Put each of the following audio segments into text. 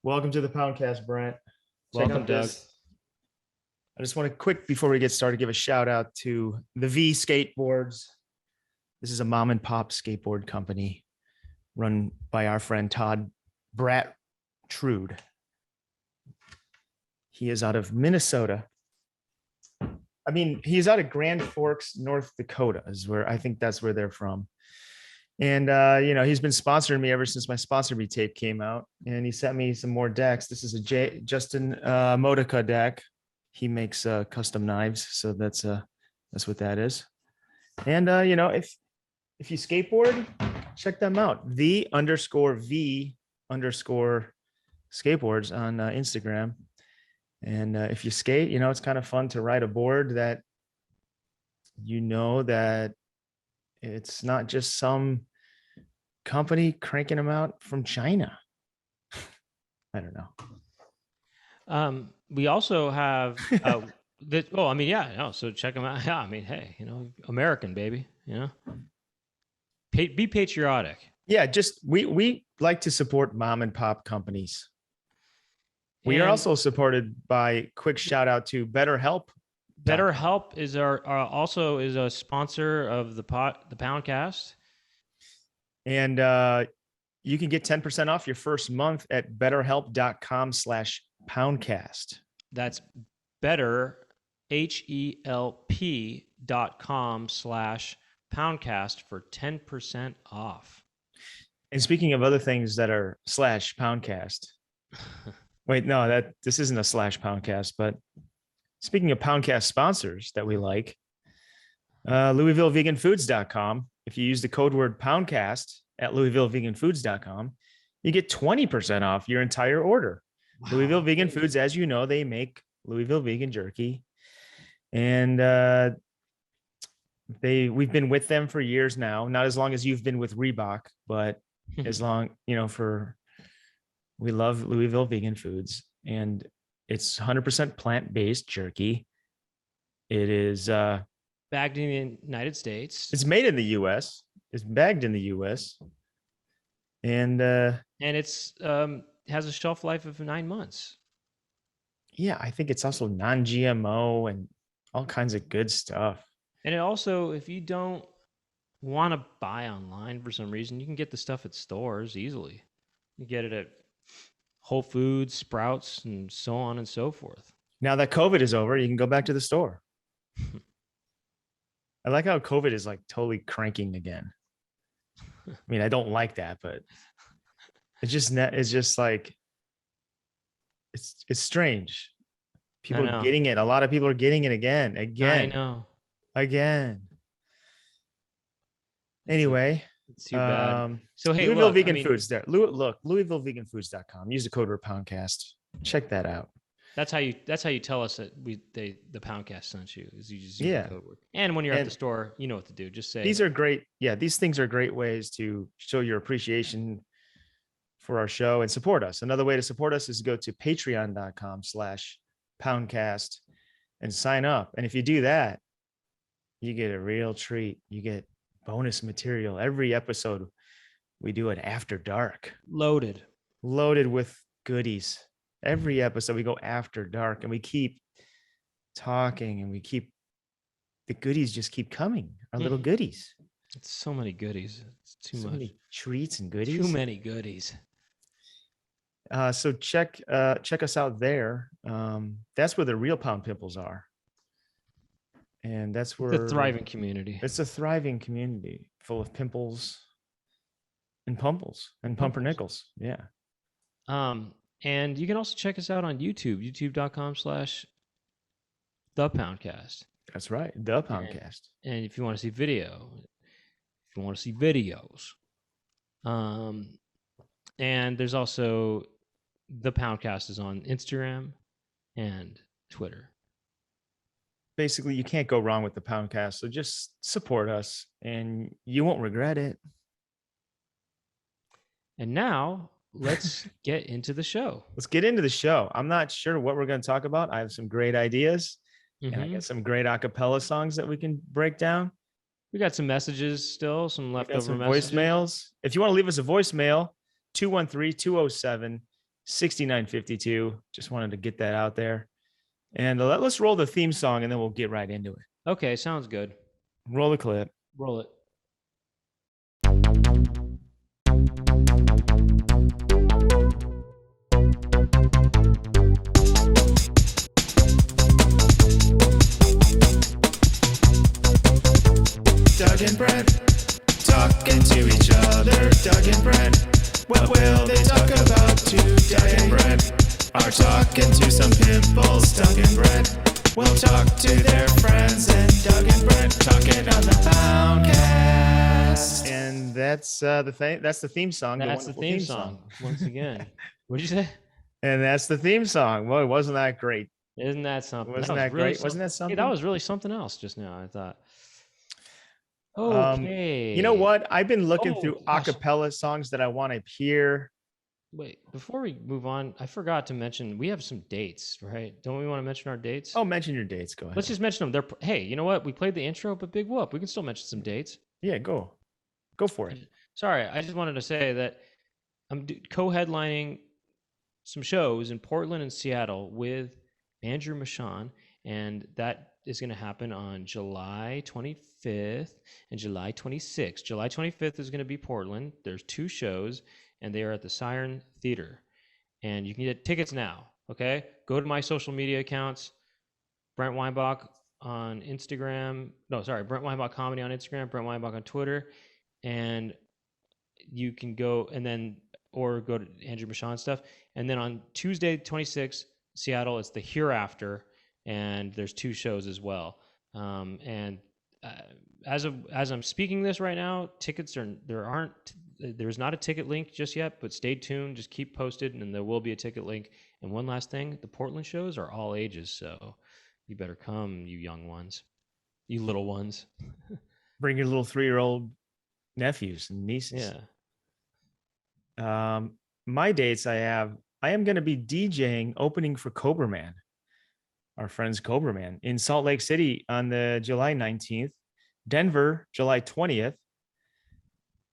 Welcome to the Poundcast, Brent. Check Welcome, out Doug. this. I just want to before we get started, give a shout out to the V Skateboards. This is a mom and pop skateboard company run by our friend Todd Trude. He is out of Minnesota. I mean, he's out of Grand Forks, North Dakota, is where I think that's where they're from. And, he's been sponsoring me ever since my Sponsor Me tape came out. And he sent me some more decks. This is a Justin Modica deck. He makes custom knives. So that's what that is. And, if you skateboard, check them out. _V_skateboards on Instagram. And if you skate, it's kind of fun to ride a board that, that it's not just some company cranking them out from China. I don't know. We also have so check them out. Yeah, I mean, hey, American baby, be patriotic. Yeah, just we like to support mom and pop companies. We are also supported by quick shout out to BetterHelp. BetterHelp is also a sponsor of the Poundcast. And you can get 10% off your first month at betterhelp.com/poundcast. That's better, HELP.com/poundcast for 10% off. And speaking of other things that are /poundcast. Wait, no, this isn't a /poundcast, but speaking of Poundcast sponsors that we like, LouisvilleVeganFoods.com. If you use the code word Poundcast at LouisvilleVeganFoods.com, you get 20% off your entire order. Wow. Louisville Vegan Foods, as you know, they make Louisville vegan jerky. And we've been with them for years now, not as long as you've been with Reebok, but as long, we love Louisville Vegan Foods, and it's 100% plant-based jerky. It is bagged in the United States. It's made in the U.S. It's bagged in the U.S. And it's has a shelf life of 9 months. Yeah, I think it's also non-GMO and all kinds of good stuff. And it also, if you don't want to buy online for some reason, you can get the stuff at stores easily. You get it at Whole Foods, Sprouts, and so on and so forth. Now that COVID is over, you can go back to the store. I like how COVID is like totally cranking again. I mean, I don't like that, but it's just like, it's strange. People are getting it. A lot of people are getting it again. I know. Again. Anyway. It's too bad. So hey, Louisville Vegan Foods there. Look, LouisvilleVeganFoods.com. Use the code word Poundcast. Check that out. That's how you tell us that the Poundcast sent you, is you just use the code word. And when you're at the store, you know what to do. Just say these are great. Yeah, these things are great ways to show your appreciation for our show and support us. Another way to support us is to go to patreon.com/poundcast and sign up. And if you do that, you get a real treat. You get bonus material. Every episode we do it after dark. Loaded with goodies. Every episode we go after dark and we keep talking and the goodies just keep coming. Our little goodies. It's so many goodies. It's too much. Many treats and goodies. Too many goodies. So check us out there. That's where the real Pound Pimples are. And that's where it's a thriving community. It's a thriving community full of pimples and pumples and pumpernickels. Yeah. And you can also check us out on YouTube, youtube.com/thepoundcast. That's right. The Poundcast. And if you want to see videos. And there's also the Poundcast is on Instagram and Twitter. Basically, you can't go wrong with the Poundcast. So just support us and you won't regret it. And now let's get into the show. Let's get into the show. I'm not sure what we're going to talk about. I have some great ideas and I got some great acapella songs that we can break down. We got some messages still, some leftover messages. Voicemails. If you want to leave us a voicemail, 213-207-8255. 6952. Just wanted to get that out there. And let's roll the theme song and then we'll get right into it. Okay, sounds good. Roll the clip. Roll it. Doug and Brent talking to each other. Doug and Brent, what will they talk about today? Doug and Brent are talking to some pimples. Doug and Brent will talk to their friends. And Doug and Brent talking on the Poundcast. And that's the thing. That's the theme song. That's the theme song. Once again. What did you say? And that's the theme song. Well, wasn't that great? Isn't that something? Wasn't that great? Wasn't that something? Hey, that was really something else just now, I thought. Okay. You know what? I've been looking through gosh. acapella songs that I want to hear. Wait, before we move on, I forgot to mention we have some dates, right? Don't we want to mention our dates? Oh, mention your dates. Go ahead. Let's just mention them. Hey, you know what? We played the intro, but big whoop. We can still mention some dates. Yeah, go for it. Sorry, I just wanted to say that I'm co-headlining some shows in Portland and Seattle with Andrew Michon, and that is going to happen on July 25th and July 26th. July 25th is going to be Portland. There's 2 shows, and they are at the Siren Theater. And you can get tickets now, okay? Go to my social media accounts, Brent Weinbach on Instagram. No, sorry, Brent Weinbach Comedy on Instagram, Brent Weinbach on Twitter. And you can go and then, or go to Andrew Michon stuff. And then on Tuesday, 26th, Seattle, it's the Hereafter. And there's 2 shows as well. As I'm speaking this right now, tickets there's not a ticket link just yet, but stay tuned. Just keep posted, and there will be a ticket link. And one last thing, the Portland shows are all ages, so you better come, you young ones, you little ones. Bring your little 3-year-old nephews and nieces. Yeah. My dates I am going to be DJing opening for Cobra Man. Our friends Cobra Man in Salt Lake City on the July 19th, Denver, July 20th.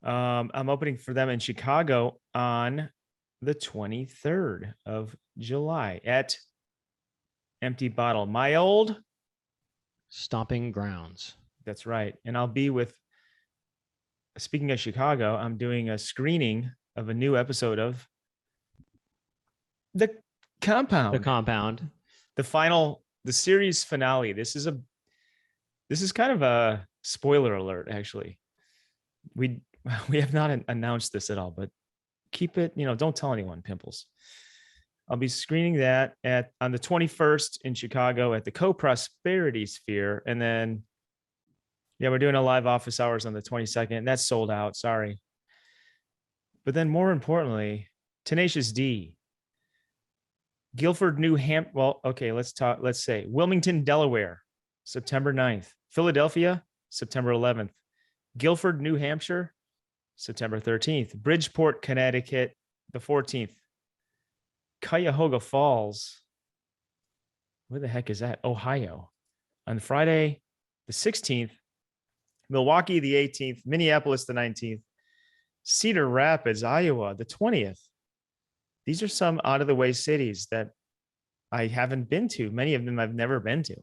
I'm opening for them in Chicago on the 23rd of July at Empty Bottle, my old stomping grounds. That's right. And I'll be speaking of Chicago, I'm doing a screening of a new episode of The Compound. The series finale. This is kind of a spoiler alert, actually. We have not announced this at all, but keep it, don't tell anyone, pimples. I'll be screening that on the 21st in Chicago at the Co-Prosperity Sphere. And then, we're doing a live office hours on the 22nd. That's sold out. Sorry. But then more importantly, Tenacious D. Guilford, New Hampshire. Well, okay, let's say Wilmington, Delaware, September 9th. Philadelphia, September 11th. Guilford, New Hampshire, September 13th. Bridgeport, Connecticut, the 14th. Cuyahoga Falls. Where the heck is that? Ohio. On Friday, the 16th. Milwaukee, the 18th. Minneapolis, the 19th. Cedar Rapids, Iowa, the 20th. These are some out-of-the-way cities that I haven't been to. Many of them I've never been to.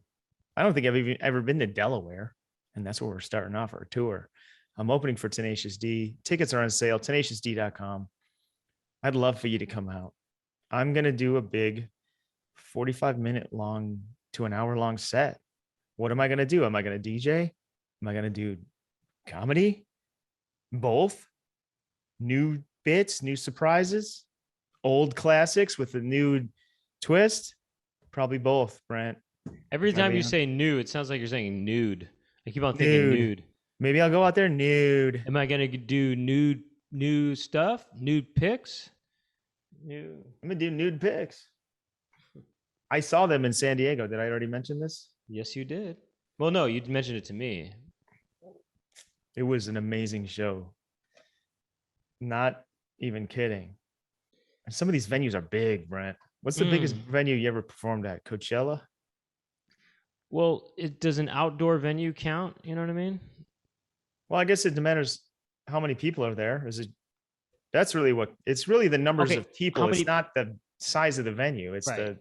I don't think I've even ever been to Delaware, and that's where we're starting off our tour. I'm opening for Tenacious D. Tickets are on sale, tenaciousd.com. I'd love for you to come out. I'm going to do a big 45-minute long to an hour-long set. What am I going to do? Am I going to DJ? Am I going to do comedy? Both? New bits, new surprises? Old classics with a new twist? Probably both, Brent. Every time you say new, it sounds like you're saying nude. I keep on thinking nude. Maybe I'll go out there nude. Am I gonna do new stuff? Nude pics? I'm gonna do nude pics. I saw them in San Diego. Did I already mention this? Yes, you did. Well, no, you mentioned it to me. It was an amazing show. Not even kidding. And some of these venues are big, Brent. What's the biggest venue you ever performed at? Coachella? Well, does an outdoor venue count? You know what I mean? Well, I guess it matters how many people are there. Is it That's really what it's really the numbers Okay, of people. how It's many? not the size of the venue. It's Right. the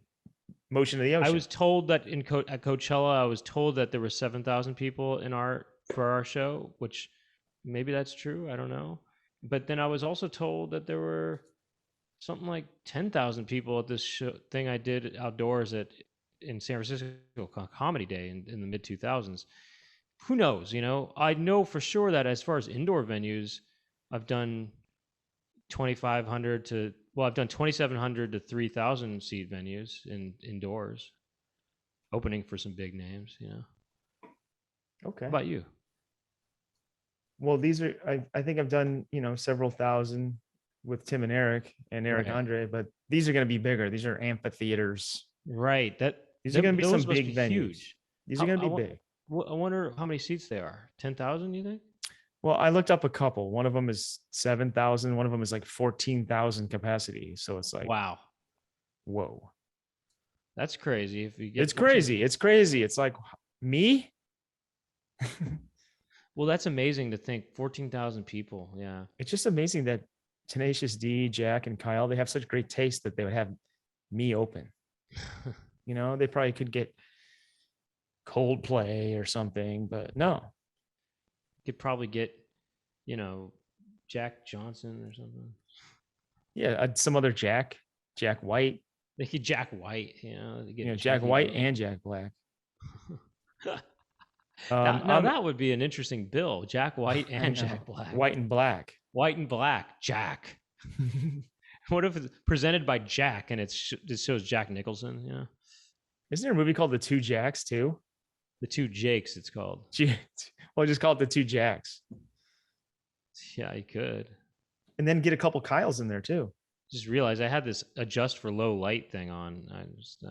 motion of the I ocean. was told that at Coachella, I was told that there were 7,000 people for our show, which maybe that's true. I don't know. But then I was also told that there were something like 10,000 people at this thing I did outdoors in San Francisco Comedy Day in the mid 2000s. Who knows? You know, I know for sure that as far as indoor venues, I've done 2,500 to I've done 2,700 to 3,000 seat venues indoors, opening for some big names. You know, Okay. how about you? Well, these are I think I've done, several thousand with Tim and Eric Right. Andre, but these are going to be bigger. These are amphitheaters. Right. These are going to be some Those must be big venues. huge. These are going to be big. I wonder how many seats they are. 10,000, you think? Well, I looked up a couple. One of them is 7,000. One of them is like 14,000 capacity. So it's like, Wow, whoa, that's crazy. If you get it's crazy. It's crazy. It's like me. Well, that's amazing to think 14,000 people. Yeah. It's just amazing that Tenacious D, Jack, and Kyle, they have such great taste that they would have me open. They probably could get Coldplay or something, but no. Could probably get, Jack Johnson or something. Yeah, some other Jack White. They could Jack White, Jack White and Jack Black. Now that would be an interesting bill. Jack White and Jack Black. White and black. White and black. Jack. What if it's presented by Jack and it shows Jack Nicholson? Isn't there a movie called The Two Jacks too? The Two Jakes, it's called. Well, just call it The Two Jacks. Yeah, you could. And then get a couple Kyles in there too. Just realized I had this adjust for low light thing on. I just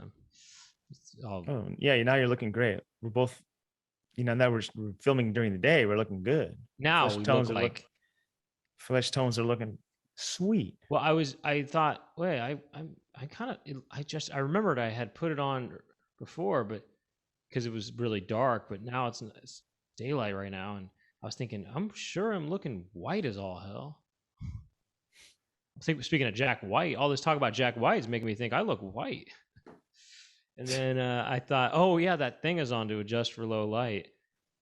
oh yeah, now you're looking great. We're both, now we're filming during the day. We're looking good. Now flesh we tones look like flesh tones are looking sweet. Well, I thought, wait, I remembered I had put it on before, but because it was really dark, but now it's daylight right now. And I was thinking, I'm sure I'm looking white as all hell. I think speaking of Jack White, all this talk about Jack White is making me think I look white. And then I thought, oh yeah, that thing is on to adjust for low light.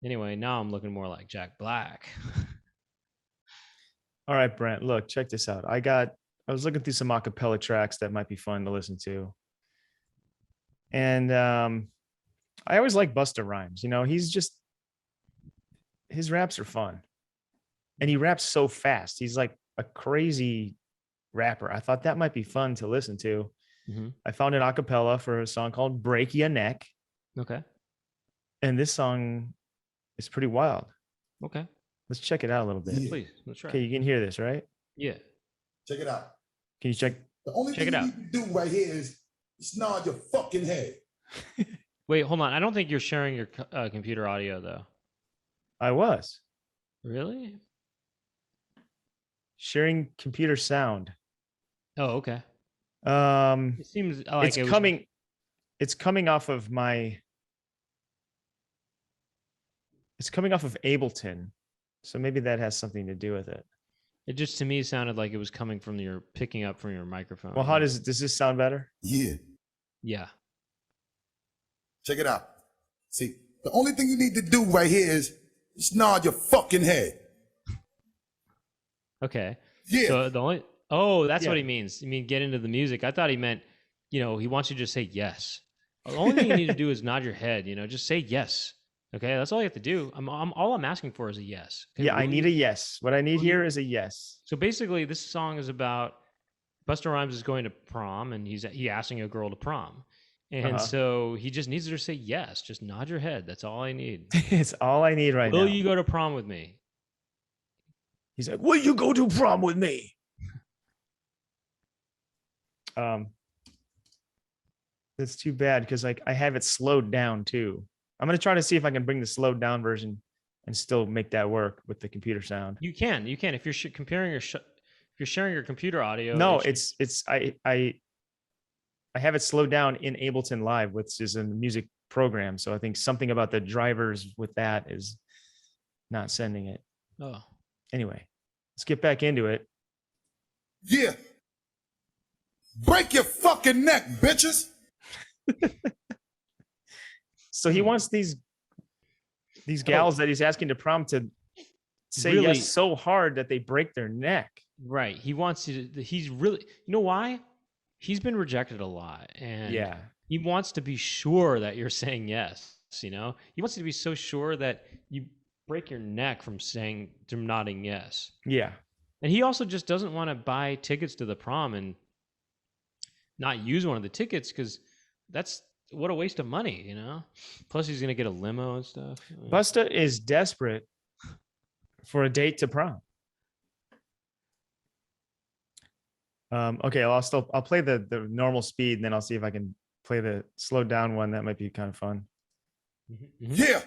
Anyway, now I'm looking more like Jack Black. All right, Brent, look, check this out. I was looking through some acapella tracks that might be fun to listen to. And I always like Busta Rhymes. His raps are fun. And he raps so fast. He's like a crazy rapper. I thought that might be fun to listen to. Mm-hmm. I found an acapella for a song called Break Ya Neck. Okay. And this song is pretty wild. Okay. Let's check it out a little bit. Yeah. Please, let's try. Okay, you can hear this, right? Yeah. Check it out. Can you check? The only thing you need to do right here is nod your fucking head. Wait, hold on. I don't think you're sharing your computer audio, though. I was. Really? Sharing computer sound. Oh, okay. It seems like it's coming off of Ableton. So maybe that has something to do with it. It just to me sounded like it was coming from picking up from your microphone. Well, does this sound better? Yeah. Yeah. Check it out. See, the only thing you need to do right here is nod your fucking head. Okay. Yeah. So that's what he means. You mean get into the music? I thought he meant, he wants you to just say yes. The only thing you need to do is nod your head. Just say yes. Okay, that's all you have to do. All I'm asking for is a yes. Okay? Yeah, I need a yes. What I need here is a yes. So basically, this song is about Busta Rhymes is going to prom, and he's asking a girl to prom, and so he just needs her to say yes. Just nod your head. That's all I need. It's all I need right now. Will you go to prom with me? He's like, will you go to prom with me? That's too bad because I have it slowed down too. I'm going to try to see if I can bring the slowed down version and still make that work with the computer sound. You can. If you're if you're sharing your computer audio. No, I have it slowed down in Ableton Live, which is a music program. So I think something about the drivers with that is not sending it. Oh. Anyway, let's get back into it. Yeah. Break your fucking neck, bitches. So he wants these gals that he's asking to prom to say Really? yes so hard that they break their neck. Right. He wants you to, he's really, you know why? He's been rejected a lot. And Yeah. he wants to be sure that you're saying yes. You know, he wants you to be so sure that you break your neck from nodding yes. Yeah. And he also just doesn't want to buy tickets to the prom and not use one of the tickets because that's what a waste of money, you know? Plus, he's going to get a limo and stuff. Busta is desperate for a date to prom. Okay, I'll play the normal speed and then I'll see if I can play the slowed down one. That might be kind of fun. Mm-hmm. Yeah.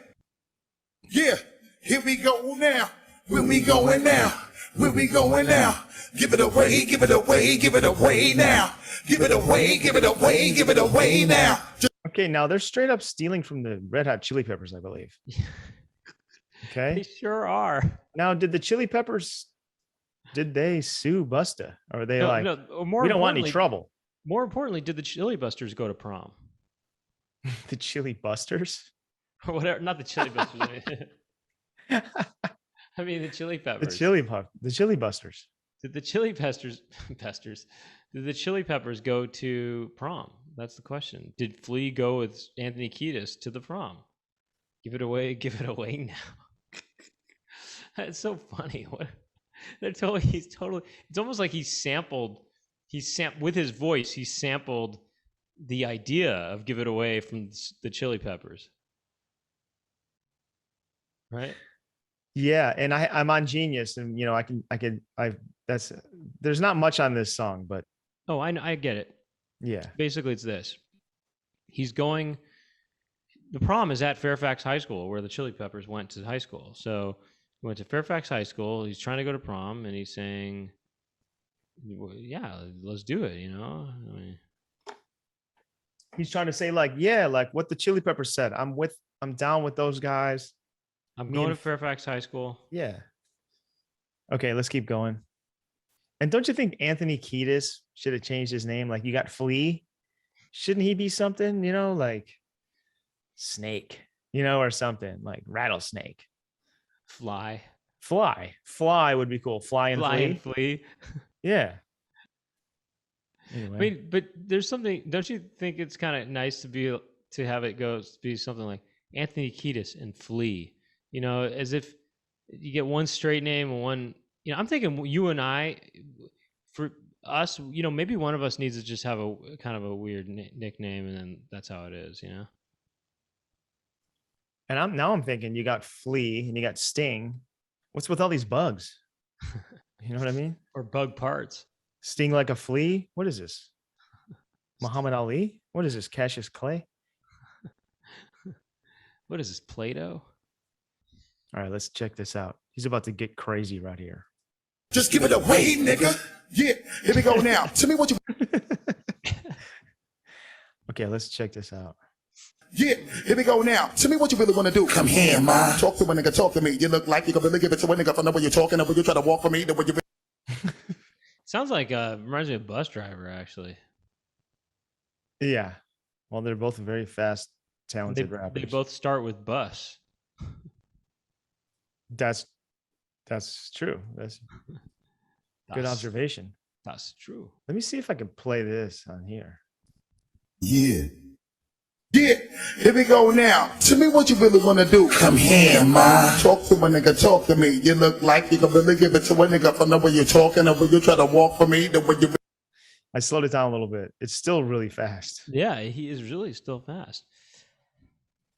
Yeah. Here we go now. Where we going now? Where we going now? Give it away, give it away, give it away now. Give it away, give it away, give it away now. Okay, now they're straight up stealing from the Red Hot Chili Peppers, I believe. They Okay. sure are. Now, did the Chili Peppers, did they sue Busta? Or are they like, or more we don't want any importantly- trouble? More importantly, did the Chili Busters go to prom? The Chili Busters? Or whatever, not the Chili Busters. I mean the Chili The Peppers. the Chili Busters. Did the Chili Pesters, did the Chili Peppers go to prom? That's the question. Did Flea go with Anthony Kiedis to the prom? Give it away now. That's so funny. What it's almost like with his voice, he sampled the idea of Give It Away from the Chili Peppers. Right? Yeah, and I'm on Genius, and you know, there's not much on this song, but Oh, I get it. yeah. Basically, it's this. The prom is at Fairfax High School, where the Chili Peppers went to high school. So he went to Fairfax High School. He's trying to go to prom, and he's saying, well, yeah, let's do it, you know? I mean, He's trying to say like, yeah, like what the Chili Peppers said. I'm down with those guys. I'm Me going to and Fairfax High School. Yeah. Okay, let's keep going. And don't you think Anthony Kiedis should have changed his name? Like you got Flea. Shouldn't he be something, you know, like Snake, you know, or something like Rattlesnake? Fly Would be cool. Fly and Flea. Yeah. Anyway. I mean, but there's something, don't you think it's kind of nice to have it be something like Anthony Kiedis and Flea, you know, as if you get one straight name and one, you know, I'm thinking you and I, for us, you know, maybe one of us needs to just have a kind of a weird nickname and then that's how it is, you know? And I'm thinking you got Flea and you got Sting. What's with all these bugs? You know what I mean? Or bug parts. Sting like a flea? What is this? Muhammad Ali? What is this? Cassius Clay? What is this, Play-Doh? All right, let's check this out. He's about to get crazy right here. Just give it away, nigga. Yeah, here we go now. Tell me what you. Okay, let's check this out. Yeah, here we go now. Tell me what you really want to do. Come here, ma. Talk to a nigga, talk to me. You look like you can really give it to a nigga from the way you're talking, the way you try to walk for me, the way you. Sounds like reminds me of Bus Driver, actually. Yeah. Well, they're both very fast, talented rappers. They both start with bus. That's true. That's good observation. That's true. Let me see if I can play this on here. Yeah. Yeah, here we go now. Tell me what you really want to do. Come here, ma. Talk to a nigga, talk to me. You look like you can really give it to a nigga from the way you're talking, the way you try to walk for me, the way you. I slowed it down a little bit. It's still really fast. Yeah, he is really still fast.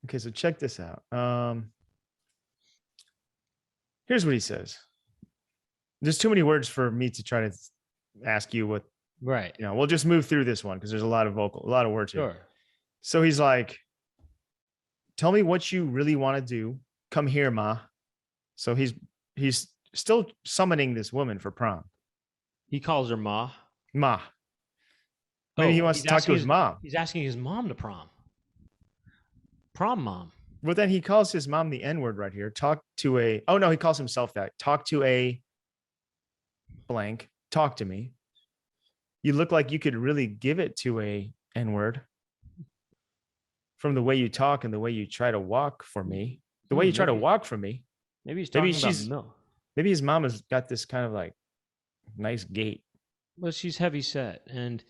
Okay, so check this out. Here's what he says. There's too many words for me to try to ask you what. Right. You know, we'll just move through this one because there's a lot of words here. Sure. So he's like, tell me what you really want to do. Come here, ma. So he's still summoning this woman for prom. He calls her Ma. Ma. Maybe he wants to talk to his mom. He's asking his mom to prom. Prom mom. Well, then he calls his mom the N-word right here. He calls himself that. Talk to a blank. Talk to me. You look like you could really give it to a N-word from the way you talk and the way you try to walk for me. The way you try to walk for me. Maybe he's Maybe talking about milk. Maybe his mom has got this kind of like nice gait. Well, she's heavy set, and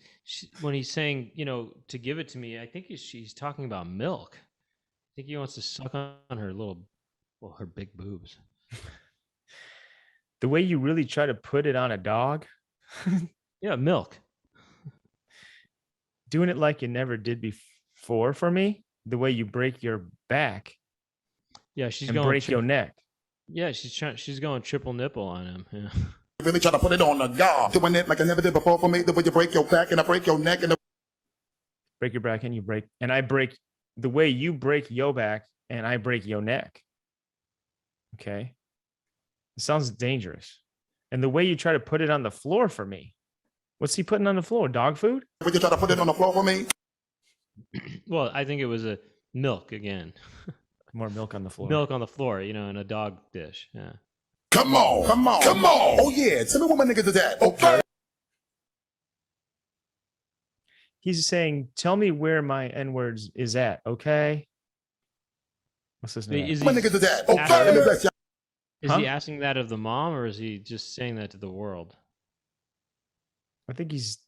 when he's saying, to give it to me, I think she's talking about milk. I think he wants to suck on her her big boobs. The way you really try to put it on a dog. Yeah, milk. Doing it like you never did before for me. The way you break your back. Yeah, she's and going break your neck. Yeah, she's going triple nipple on him. Yeah. Really try to put it on the guard. Doing it like I never did before for me. The way you break your back and I break your neck and break your back and you break, and I break the way you break your back and I break your neck. Okay. It sounds dangerous. And the way you try to put it on the floor for me. What's he putting on the floor? Dog food? Would you try to put it on the floor for me? Well, I think it was a milk again. More milk on the floor. Milk on the floor, in a dog dish. Yeah. Come on. Come on. Come on. Oh, yeah. Tell me what my niggas is at. Okay. He's saying, tell me where my N-words is at. Okay. What's his name? My niggas is at. Okay. Is he asking that of the mom, or is he just saying that to the world? I think he's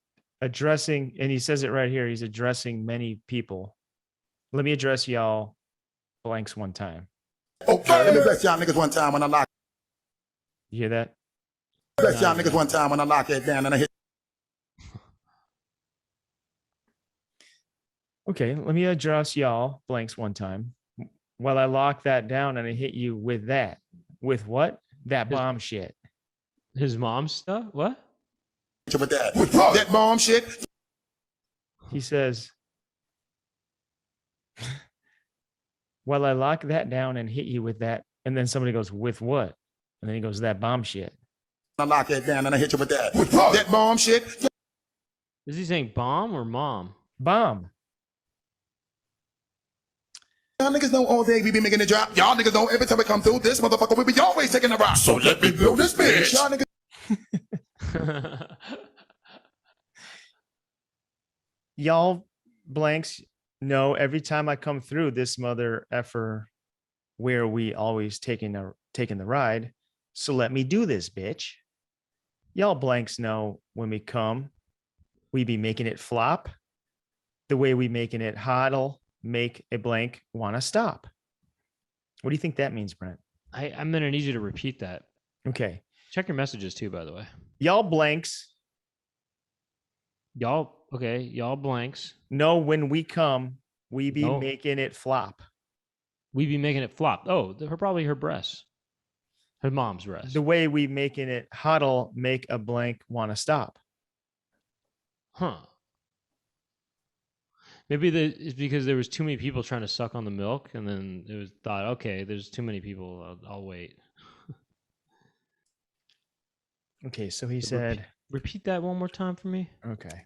addressing, and he says it right here. He's addressing many people. Let me address y'all blanks one time. Okay. Let me bless y'all niggas one time when I lock. You hear that? Bless y'all niggas one time when I lock it down and I hit. Okay, let me address y'all blanks one time. While I lock that down and I hit you with that. With what? That bomb shit. His mom's stuff? What? With that bomb shit. He says, while I lock that down and hit you with that, and then somebody goes, with what? And then he goes, that bomb shit. I lock it down and I hit you with that. That bomb shit. Is he saying bomb or mom? Bomb. Y'all niggas know all day we be making it drop. Y'all niggas know every time we come through this motherfucker we be always taking a rock. So let me blow this bitch. Y'all niggas. Y'all blanks know every time I come through this mother effer where we always taking the ride. So let me do this, bitch. Y'all blanks know when we come, we be making it flop. The way we making it hodl, make a blank want to stop. What do you think that means, Brent? I'm going to need you to repeat that. Okay. Check your messages too, by the way. Y'all blanks. Y'all blanks. Know when we come, we be making it flop. We be making it flop. Oh, probably her breasts. Her mom's breasts. The way we making it hodl, make a blank want to stop. Huh. Maybe it's because there was too many people trying to suck on the milk, and then it was thought, okay, there's too many people. I'll wait. Okay, so he said. Repeat that one more time for me. Okay.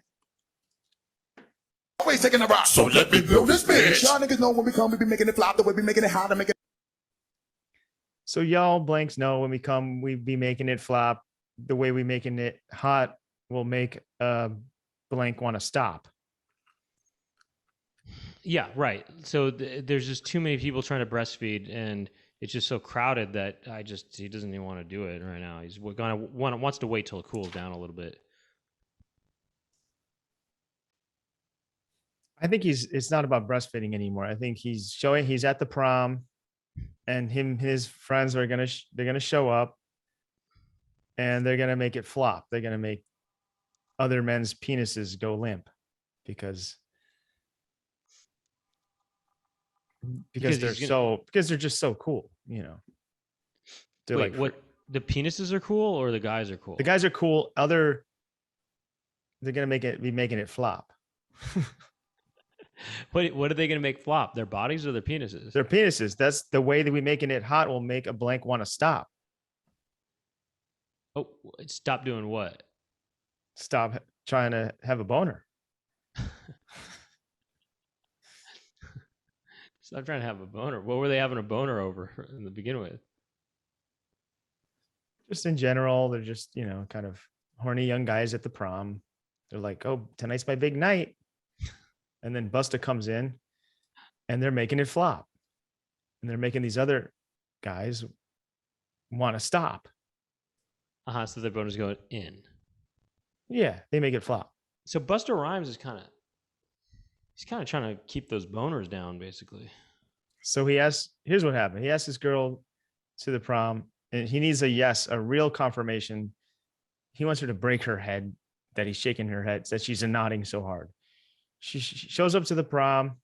Always taking a rock. So let me blow this bitch. Y'all niggas know when we come, we be making it flop. The way we making it hot and making it. So y'all blanks know when we come, we be making it flop. The way we making it hot will make a blank want to stop. Yeah, right. So there's just too many people trying to breastfeed, and it's just so crowded that he doesn't even want to do it right now. He's wants to wait till it cools down a little bit. I think it's not about breastfeeding anymore. I think he's at the prom, and his friends are they're gonna show up, and they're gonna make it flop. They're gonna make other men's penises go limp because they're just so cool, They're Wait, what? The penises are cool or the guys are cool? The guys are cool. They're gonna be making it flop. What are they going to make flop? Their bodies or their penises? Their penises. That's the way that we making it hot will make a blank want to stop. Oh, stop doing what? Stop trying to have a boner. Stop trying to have a boner. What were they having a boner over in the begin with? Just in general, they're just, kind of horny young guys at the prom. They're like, oh, tonight's my big night. And then Busta comes in and they're making it flop. And they're making these other guys want to stop. So their bonus going in. Yeah, they make it flop. So Busta Rhymes is he's kind of trying to keep those boners down, basically. So here's what happened. He asked this girl to the prom and he needs a real confirmation. He wants her to break her head, that he's shaking her head, that she's nodding so hard. She shows up to the prom.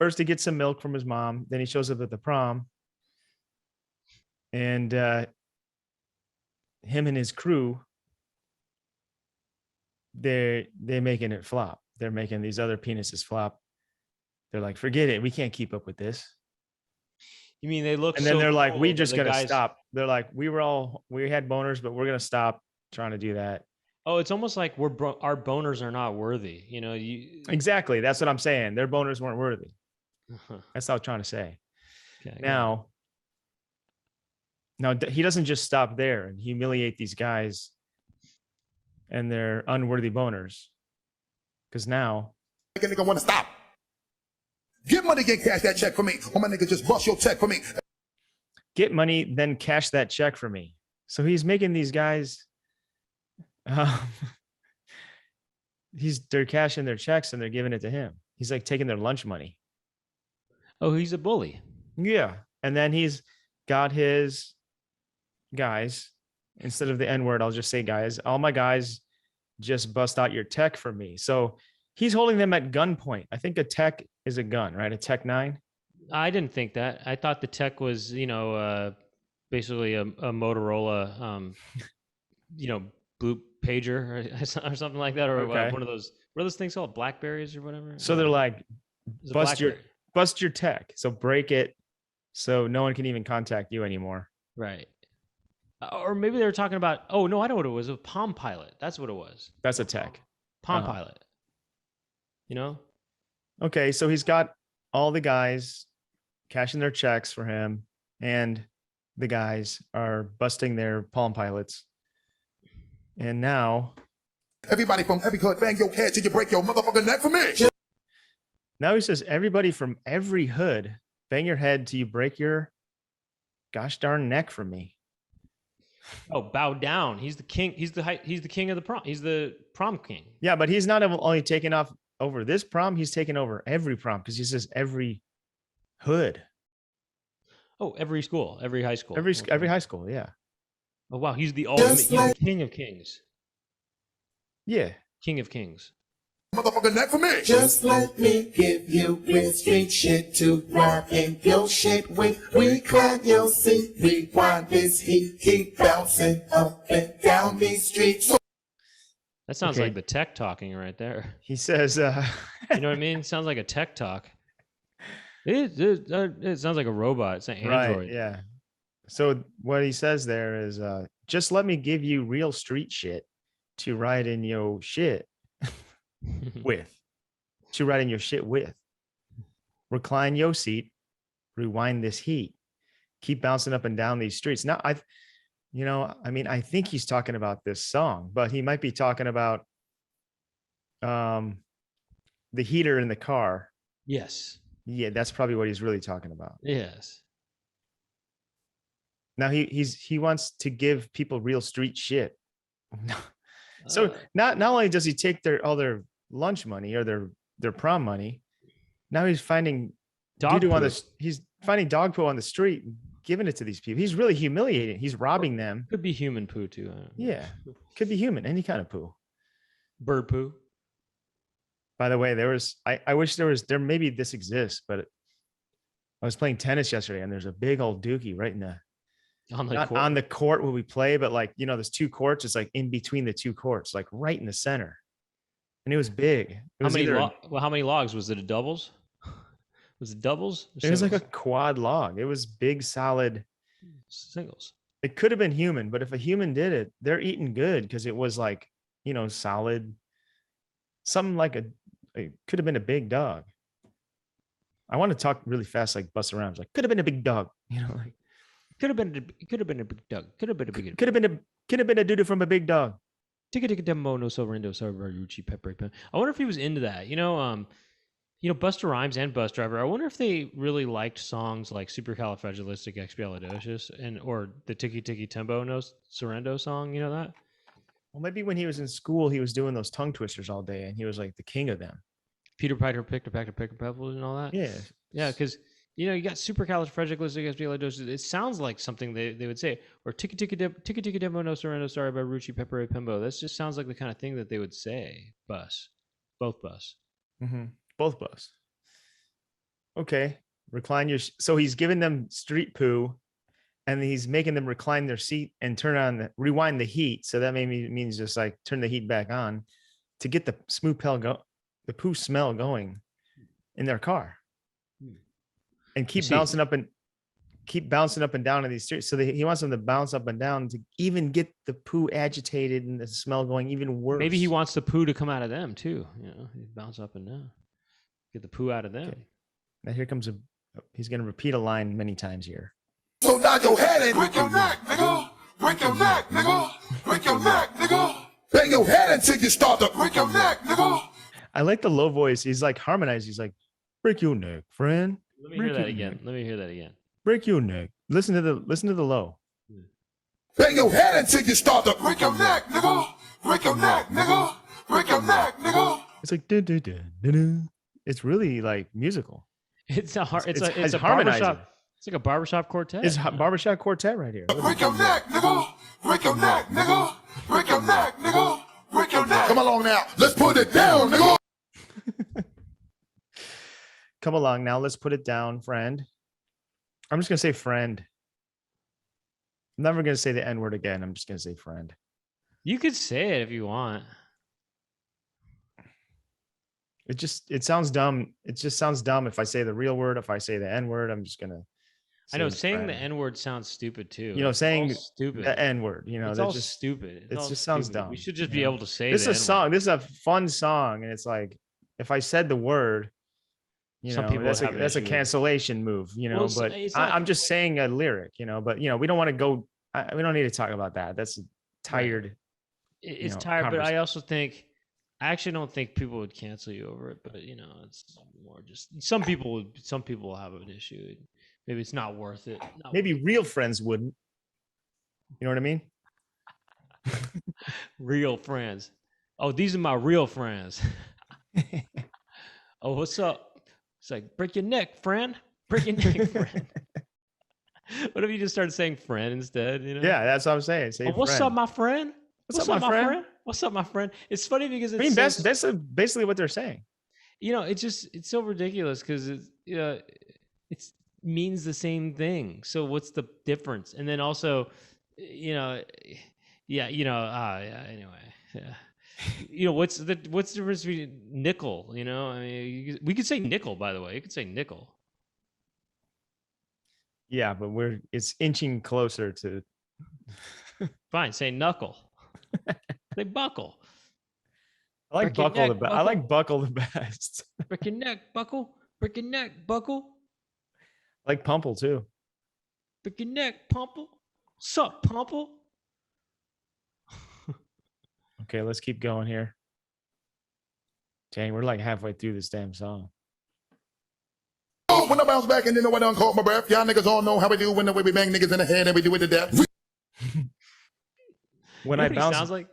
First, he gets some milk from his mom. Then he shows up at the prom. And him and his crew, they're making it flop. They're making these other penises flop. They're like, forget it. We can't keep up with this. You mean they look? And then so they're like, cool, we but just the gotta guys- stop. They're like, we had boners, but we're gonna stop trying to do that. Oh, it's almost like our boners are not worthy. You know, Exactly. That's what I'm saying. Their boners weren't worthy. That's what I'm trying to say. Okay, Now, he doesn't just stop there and humiliate these guys and their unworthy boners. Because now, Make a nigga want to stop. Get money, get cash that check for me. Or my nigga just bust your check for me. get money, then cash that check for me. So he's making these guys, they're cashing their checks and they're giving it to him. He's like taking their lunch money. oh, he's a bully. Yeah. And then he's got his guys, instead of the N-word, I'll just say guys. All my guys just bust out your tech for me. So he's holding them at gunpoint. I think a tech is a gun, right? A Tech 9. I didn't think that. I thought the tech was, basically a Motorola, blue pager or something like that, or Okay. one of those. What are those things called? Blackberries or whatever. So they're like, It's a bust BlackBerry. your tech. So break it so no one can even contact you anymore. Right. Or maybe they were talking about. Oh no, I know what it was. A Palm Pilot. That's what it was. That's a tech. Palm Uh-huh. Pilot. You know. Okay. So he's got all the guys cashing their checks for him, and the guys are busting their Palm Pilots. And now Everybody from every hood, bang your head till you break your motherfucking neck for me. he says, everybody from every hood, bang your head till you break your gosh darn neck for me. Oh, bow down. He's the king. He's the king of the prom. He's the prom king. Yeah, but he's not only taking off over this prom, he's taking over every prom because he says every hood, Oh, every school, every high school. every high school. Yeah. Oh wow, he's the ultimate. He's the king of kings. Yeah. King of kings. Motherfucking neck for me. Just let me give you real street shit to rhyme in your shit with. Recline your seat, rewind this heat, keep bouncing up and down these streets. That sounds Okay. like the tech talking right there. He says, You know what I mean? Sounds like a tech talk. It sounds like a robot. It's an android. right. Yeah. So what he says there is, just let me give you real street shit to ride in your shit with. To ride in your shit with. Recline your seat, rewind this heat, keep bouncing up and down these streets. Now, I think he's talking about this song, but he might be talking about the heater in the car. Yes. Yeah, that's probably what he's really talking about. Yes. Now he wants to give people real street shit. So not only does he take all their lunch money or their prom money, now he's finding dog doo-doo poo. he's finding dog poo on the street and giving it to these people. He's really humiliating. He's robbing them. Could be human poo too. I don't know. Yeah, could be human, any kind of poo. Bird poo. By the way, I wish there maybe this exists, but I was playing tennis yesterday and there's a big old dookie right in the On the not court. on the court where we play, but like, there's two courts. It's like in between the two courts, like right in the center. And it was big. It How was many? either- How many logs was it? A doubles? Was it doubles? Or it was like a singles? quad log. It was big, solid. Singles. It could have been human, but if a human did it, they're eating good because it was like, solid. Something like it could have been a big dog. I want to talk really fast, like Busta Rhymes, like could have been a big dog, like Could have been a big dog. Could have been a big. could have been a doo-doo from a big dog. Ticka ticka demo no sorrendo sorry Rucci pepper. I wonder if he was into that. Busta Rhymes and Bus Driver. I wonder if they really liked songs like Supercalifragilisticexpialidocious or the Tiki Tiki Tembo no Sorrento song. You know that? Well, maybe when he was in school, he was doing those tongue twisters all day, and he was like the king of them. Peter Piper picked a pack of picker pebbles and all that. Yeah, Yeah, because you got supercalifragilisticexpialidocious. It sounds like something they would say, or Tiki Tiki Demo no Sorrento sorry by Rucci Pepper Pembo. That just sounds like the kind of thing that they would say. Both bus. Mm-hmm. Both bus. Okay, recline your. So he's giving them street poo, and he's making them recline their seat and rewind the heat. So that maybe means just like turn the heat back on to get the the poo smell going in their car, and keep bouncing up and down in these streets. So he wants them to bounce up and down to even get the poo agitated and the smell going even worse. Maybe he wants the poo to come out of them too. Bounce up and down, get the poo out of them. Okay. Now here comes he's going to repeat a line many times here. So nod your head and break your neck, nigga. Break your neck, nigga. Break your neck, nigga. Bang your head until you start to break your neck, nigga. I like the low voice. He's like harmonized. He's like, break your neck, friend. Let me hear that again. Break your neck. Listen to the low. Bang your head until you start to break your neck, nigga. Break your neck, nigga. Break your neck, nigga. It's like du-du-du-du-du. It's really like musical. It's a It's it's a harmonizing. barbershop. It's like a barbershop quartet. It's barbershop quartet right here. Break your neck, nigga. Break your neck, nigga. Break your neck, nigga. Break your neck. Come along now. Let's put it down, nigga. Come along now. Let's put it down, friend. I'm just gonna say friend. I'm never gonna say the N-word again. I'm just gonna say friend. You could say it if you want. It sounds dumb. It just sounds dumb if I say the real word. If I say the N-word, I'm just gonna. I know saying the N-word sounds stupid too. Saying stupid. the N-word. It's all stupid. It just sounds dumb. We should just be able to say this is a the song. This is a fun song, and it's like if I said the word, Some people that's have an a issue with it. cancellation move. Well, But I'm just saying a lyric. But we don't want to go. We don't need to talk about that. That's tired. It's tired, but I also think. I actually don't think people would cancel you over it, but it's more just some people will have an issue. Maybe it's not worth it. Maybe real friends wouldn't. You know what I mean? Real friends. Oh, these are my real friends. Oh, what's up? It's like break your neck, friend. Break your neck, friend. What if you just started saying friend instead? Yeah, that's what I'm saying. Say what's friend. up, my friend? What's up, my friend? What's up, my friend? It's funny because it's that's basically what they're saying. It's so ridiculous because it means the same thing. So what's the difference? And then also, anyway, yeah. What's the difference between nickel? I mean, we could say nickel, by the way. You could say nickel. Yeah, but it's inching closer to. Fine, say knuckle. They buckle. I like buckle the best. I like buckle the best. Break your neck, buckle. Break your neck, buckle. I like pumple too. Break your neck, pumple. Sup, pumple. Okay, let's keep going here. Dang, we're like halfway through this damn song. Oh, when I bounce back and then I done caught my breath. Y'all niggas all know how we do when the way we bang niggas in the head and we do it to death. When I bounce, sounds like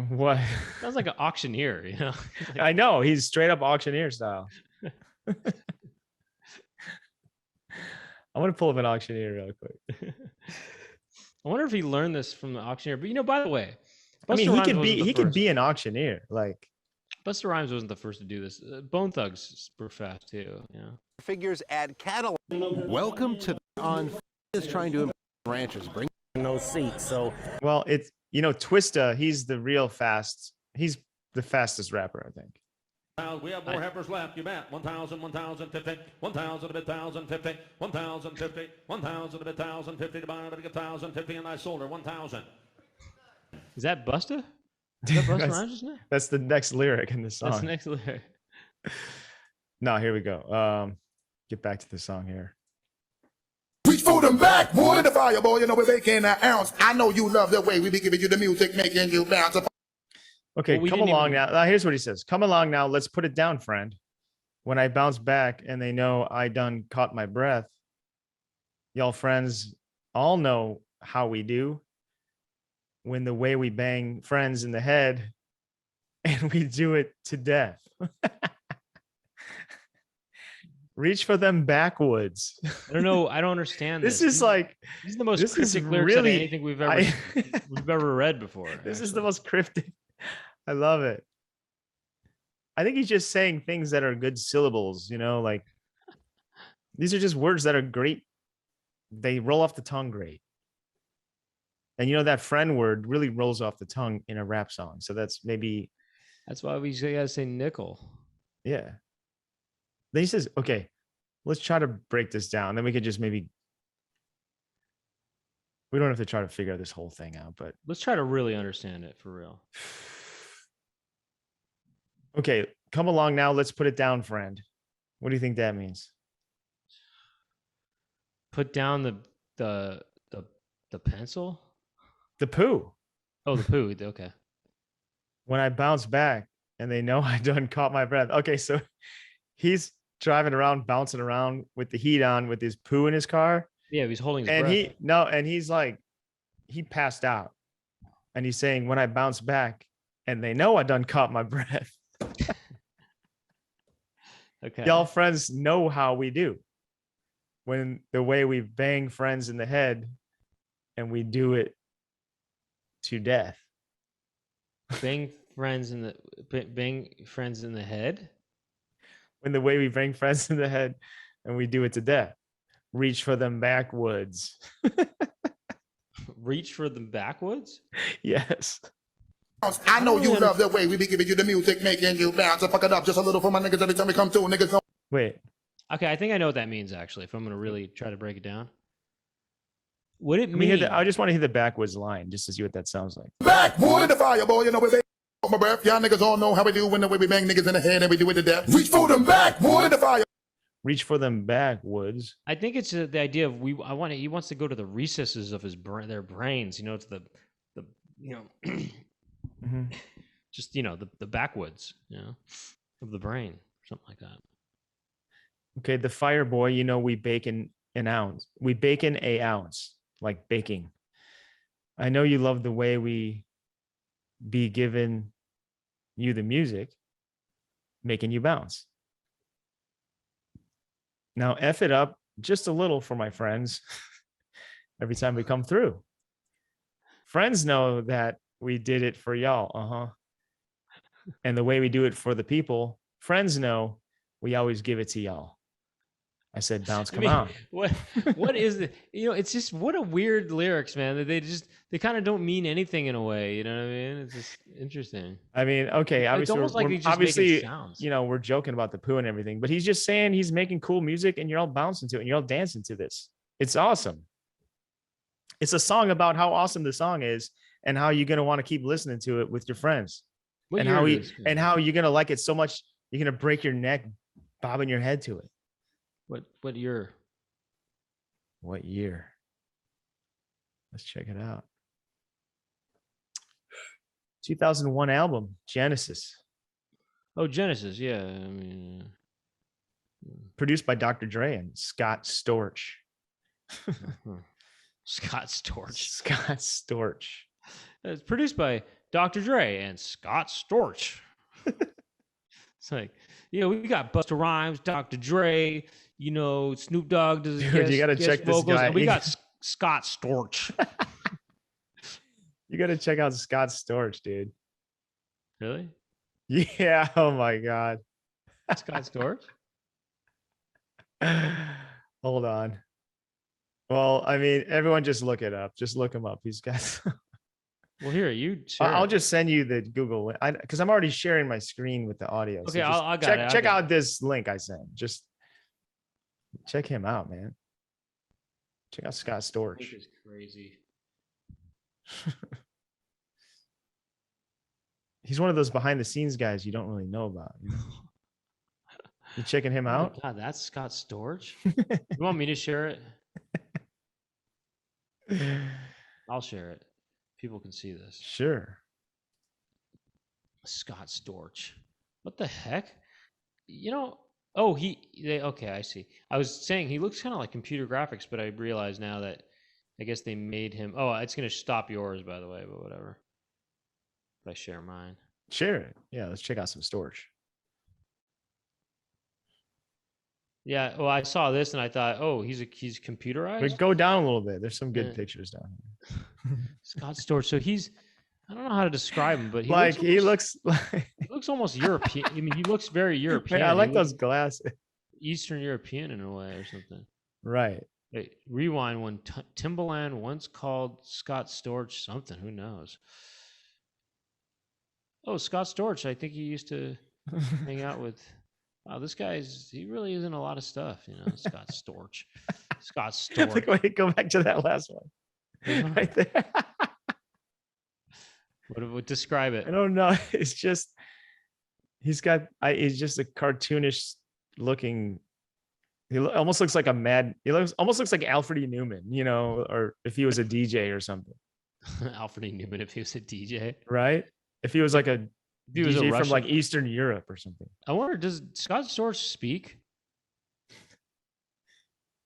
what? Sounds like an auctioneer, Like, I know he's straight up auctioneer style. I want to pull up an auctioneer real quick. I wonder if he learned this from the auctioneer. But by the way, he could be an auctioneer. Like Busta Rhymes wasn't the first to do this. Bone Thugs were fast too. Figures add catalog. Welcome to on is trying to ranchers bring no seats. So well, it's Twista. He's the real fast. He's the fastest rapper, I think. We have more heifers left. You bet. 1,000, 1,050, 1,000 a bit, 1,050, 1,050, 1,000 a bit, 1,050 to buy a bit, 1,050, and I sold her 1,000. Is that Busta? Is that Busta Rhymes? That's the next lyric in the song. That's the next lyric. No, here we go. Get back to the song here. Reach for them back, boy, the fire, boy. We're making an ounce. I know you love the way we be giving you the music, making you bounce. Okay, we come didn't along even- now. Here's what he says. Come along now. Let's put it down, friend. When I bounce back and they know I done caught my breath, y'all friends all know how we do when the way we bang friends in the head and we do it to death. Reach for them backwoods. I don't know. I don't understand This this. is like, These are the most this is cryptic lyrics out of really- anything we've I- ever read before. this is the actually. most cryptic. I love it. I think he's just saying things that are good syllables, like these are just words that are great. They roll off the tongue great. And that friend word really rolls off the tongue in a rap song. So that's maybe, That's why we gotta say nickel. yeah. Then he says, okay, let's try to break this down. Then we could just maybe, we don't have to try to figure this whole thing out, but Let's try to really understand it for real. okay, come along now. Let's put it down, friend. What do you think that means? Put down the pencil. The poo. Oh, the poo. Okay. When I bounce back and they know I done caught my breath. Okay, so he's driving around, bouncing around with the heat on with his poo in his car. Yeah, he's holding his And breath. he's like, he passed out. And he's saying, when I bounce back and they know I done caught my breath. Okay. Y'all friends know how we do. When the way we bang friends in the head and we do it to death. Bang friends in the head. When the way we bang friends in the head and we do it to death. Reach for them backwoods. Reach for them backwoods. Yes. I know you love the way we be giving you the music, making you bounce. I fuck it up just a little for my niggas every time we come through. Niggas don't Wait. Okay, I think I know what that means actually. If I'm gonna really try to break it down, what it Let me hear mean? I just want to hear the backwoods line just to see what that sounds like. backwood in the fire, boy. You know we bang my breath. Y'all niggas all know how we do when the way we bang niggas in the head and we do it to death. Reach for them backwood in the fire. Reach for them backwoods. I think it's the idea of he wants to go to the recesses of their brains. It's the Mhm. just the backwoods of the brain, something like that. Okay, the fire boy, we bake in an ounce. We bake in a ounce, like baking. I know you love the way we be giving you the music, making you bounce. Now, F it up just a little for my friends every time we come through. Friends know that we did it for y'all. And the way we do it for the people, friends know we always give it to y'all. I said, bounce, come on. What is it? It's just what a weird lyrics, man. They kind of don't mean anything in a way. You know what I mean? It's just interesting. I mean, okay, It's obviously, almost like he's just obviously, making sounds. we're joking about the poo and everything, but he's just saying he's making cool music and you're all bouncing to it and you're all dancing to this. It's awesome. It's a song about how awesome the song is and how you're gonna want to keep listening to it with your friends. What and year how is this? and how you're gonna like it so much you're gonna break your neck bobbing your head to it. What year? What year? Let's check it out. 2001 album, Genesis, Oh, Genesis. Yeah, I mean, produced by Dr. Dre and Scott Storch. Scott Storch. Scott Storch. It's produced by Dr. Dre and Scott Storch. It's like, we got Busta Rhymes, Dr. Dre, Snoop Dogg does Dude, you gotta check this guy. and we got Scott Storch. You gotta check out Scott Storch, dude. Really? Yeah. Oh my God. Scott Storch? Hold on. Well, I mean, everyone just look it up. Just look him up. He's got. Well, here, you share I'll it. just send you the Google link because I'm already sharing my screen with the audio. Okay, just I got it. check out this link I sent. Just check him out, man. Check out Scott Storch. This is crazy. He's one of those behind the scenes guys you don't really know about. You checking him out? Oh my God, that's Scott Storch? You want me to share it? I'll share it. People can see this. Sure. Scott Storch. What the heck? You know, oh, okay, I see. I was saying he looks kind of like computer graphics, but I realize now that I guess they made him. Oh, it's going to stop yours, by the way, but whatever. If I share mine. Share it. Yeah, let's check out some storage. Yeah, well, I saw this and I thought, oh, he's computerized. But go down a little bit. There's some good pictures down here. Scott Storch. So I don't know how to describe him, but he looks like he looks almost European. I mean, he looks very European. I like those glasses. Eastern European in a way or something. Right. Wait, rewind when Timbaland once called Scott Storch something. Who knows? Oh, Scott Storch. I think he used to hang out with. Wow, this he really is in a lot of stuff, you know. Scott Storch. Scott Storch. Wait, go back to that last one. Right there. What would describe it? I don't know. It's just he's just a cartoonish looking. He almost looks like almost looks like Alfred E. Newman, you know, or if he was a DJ or something. Alfred E. Newman, if he was a DJ, right? If he was like a DJ from Russian, like Eastern Europe or something. I wonder, does Scott Storch speak?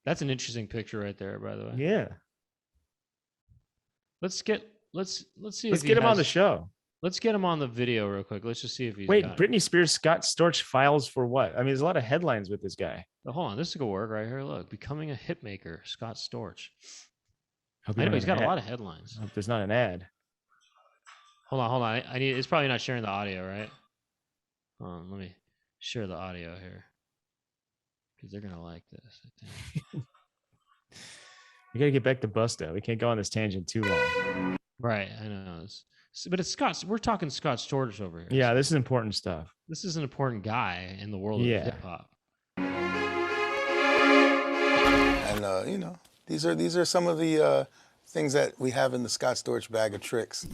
That's an interesting picture right there, by the way. Yeah. Let's see. Let's get him on the show. Let's get him on the video real quick. Let's just see if he's. Wait, Britney Spears, Scott Storch files for what? I mean, there's a lot of headlines with this guy. Oh, hold on, this could work right here. Look, becoming a hitmaker, Scott Storch. I know he's got a lot of headlines. I hope there's not an ad. Hold on. I need. It's probably not sharing the audio, right? Hold on, let me share the audio here because they're gonna like this, I think. We gotta get back to Busta. We can't go on this tangent too long. Right, I know. But it's Scott. We're talking Scott Storch over here. Yeah, this is important stuff. This is an important guy in the world of hip hop. And you know, these are some of the things that we have in the Scott Storch bag of tricks.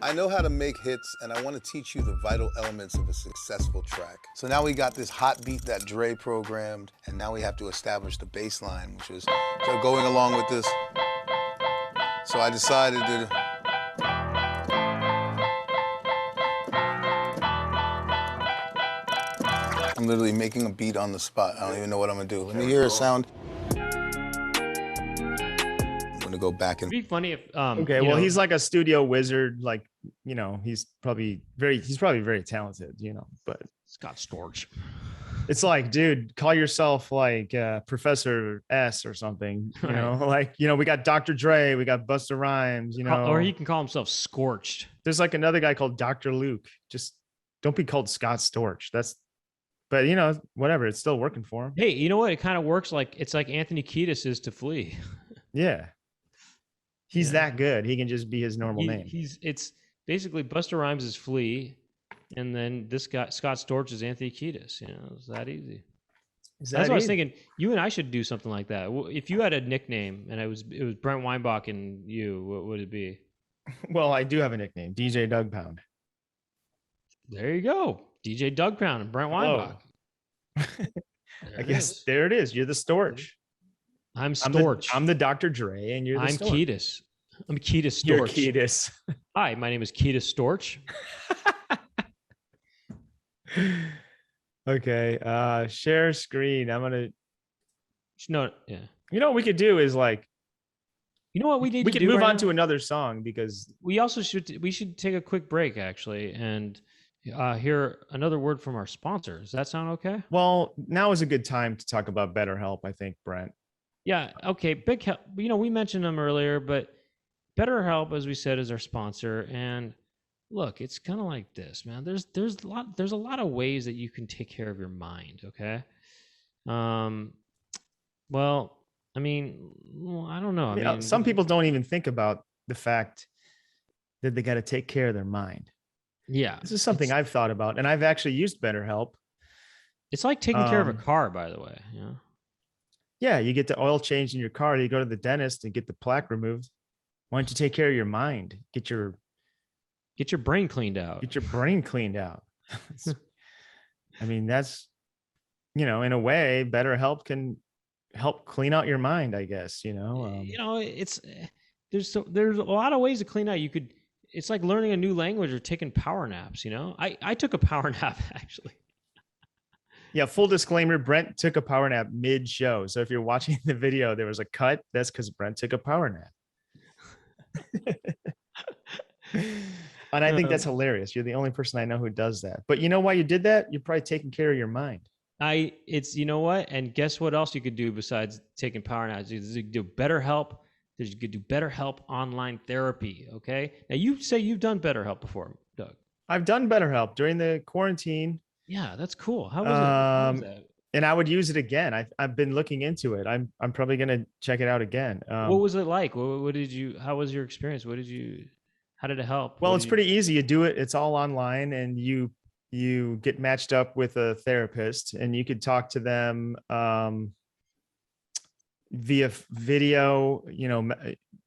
I know how to make hits, and I want to teach you the vital elements of a successful track. So now we got this hot beat that Dre programmed, and now we have to establish the bass line, which is so going along with this. So I decided to I'm literally making a beat on the spot. I don't even know what I'm gonna do. Let me hear a sound. I'm gonna go back and. It'd be funny if. Okay, well, he's like a studio wizard. Like, you know, he's probably very talented. You know, but Scott Storch. It's like, dude, call yourself like Professor S or something. You know, like, you know, we got Dr. Dre, we got Busta Rhymes. You know, or he can call himself Scorched. There's like another guy called Dr. Luke. Just don't be called Scott Storch. But you know, whatever, it's still working for him. Hey, you know what? It kind of works it's like Anthony Kiedis is to Flea. Yeah. He's that good. He can just be his normal name. It's basically Busta Rhymes is Flea, and then this guy Scott Storch is Anthony Kiedis. You know, it's that easy. That's what I was thinking. You and I should do something like that. If you had a nickname and it was Brent Weinbach and you, what would it be? Well, I do have a nickname, DJ Doug Pound. There you go. DJ Doug Pound and Brent Weinbach. I guess there it is. You're the Storch. I'm Storch. I'm the Dr. Dre, and you're the Storch. Kiedis. I'm Kiedis Storch. You're Kiedis. Hi, my name is Kiedis Storch. Okay. Share screen. I'm gonna. No. Yeah. You know what we could do is like. You know what we need to do? We could move on to another song because we also should. We should take a quick break actually, and hear another word from our sponsor. Does that sound okay? Well, now is a good time to talk about BetterHelp, I think, Brent. Yeah. Okay. Big help. You know, we mentioned them earlier, but BetterHelp, as we said, is our sponsor. And look, it's kind of like this, man. There's a lot of ways that you can take care of your mind. Okay. Well, I mean, I don't know. I mean, some people don't even think about the fact that they got to take care of their mind. Yeah. This is something I've thought about, and I've actually used BetterHelp. It's like taking care of a car, by the way. Yeah. Yeah. You get the oil changed in your car. You go to the dentist and get the plaque removed. Why don't you take care of your mind? Get your brain cleaned out. Get your brain cleaned out. I mean, that's, you know, in a way, BetterHelp can help clean out your mind, I guess, you know. You know, there's a lot of ways to clean out. It's like learning a new language or taking power naps. I took a power nap actually. Yeah, full disclaimer, Brent took a power nap mid-show. So if you're watching the video, there was a cut. That's because Brent took a power nap. And I think that's hilarious. You're the only person I know who does that. But you know why you did that? You're probably taking care of your mind. You know what? And guess what else you could do besides taking power naps? You could do BetterHelp. You could do BetterHelp online therapy. Okay. Now you say you've done BetterHelp before, Doug. I've done BetterHelp during the quarantine. Yeah, that's cool. How was that? And I would use it again. I've been looking into it. I'm probably gonna check it out again. What was it like? How was your experience? How did it help? Well, it's pretty easy. You do it. It's all online, and you get matched up with a therapist, and you could talk to them via video.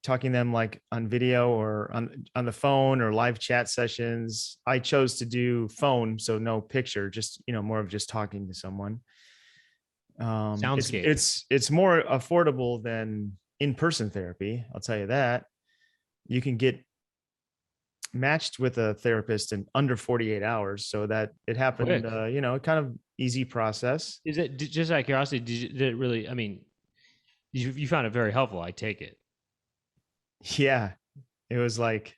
Talking to them like on video or on the phone or live chat sessions. I chose to do phone, so no picture, just more of just talking to someone. Soundscape. It's more affordable than in-person therapy. I'll tell you that. You can get matched with a therapist in under 48 hours. So that it happened, kind of easy process. Is it just out of curiosity? Did it really, I mean, you found it very helpful. I take it. Yeah. It was like,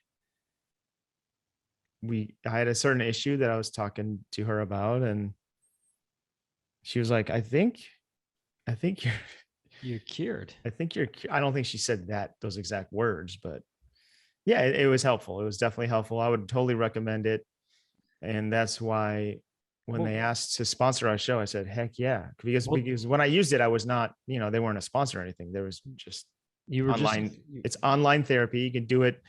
I had a certain issue that I was talking to her about, and she was like, I think you're cured. I don't think she said those exact words, but yeah, it was helpful. It was definitely helpful. I would totally recommend it. And that's why when they asked to sponsor our show, I said, heck yeah. Because when I used it, I was not, they weren't a sponsor or anything. There was just online. It's online therapy. You can do it.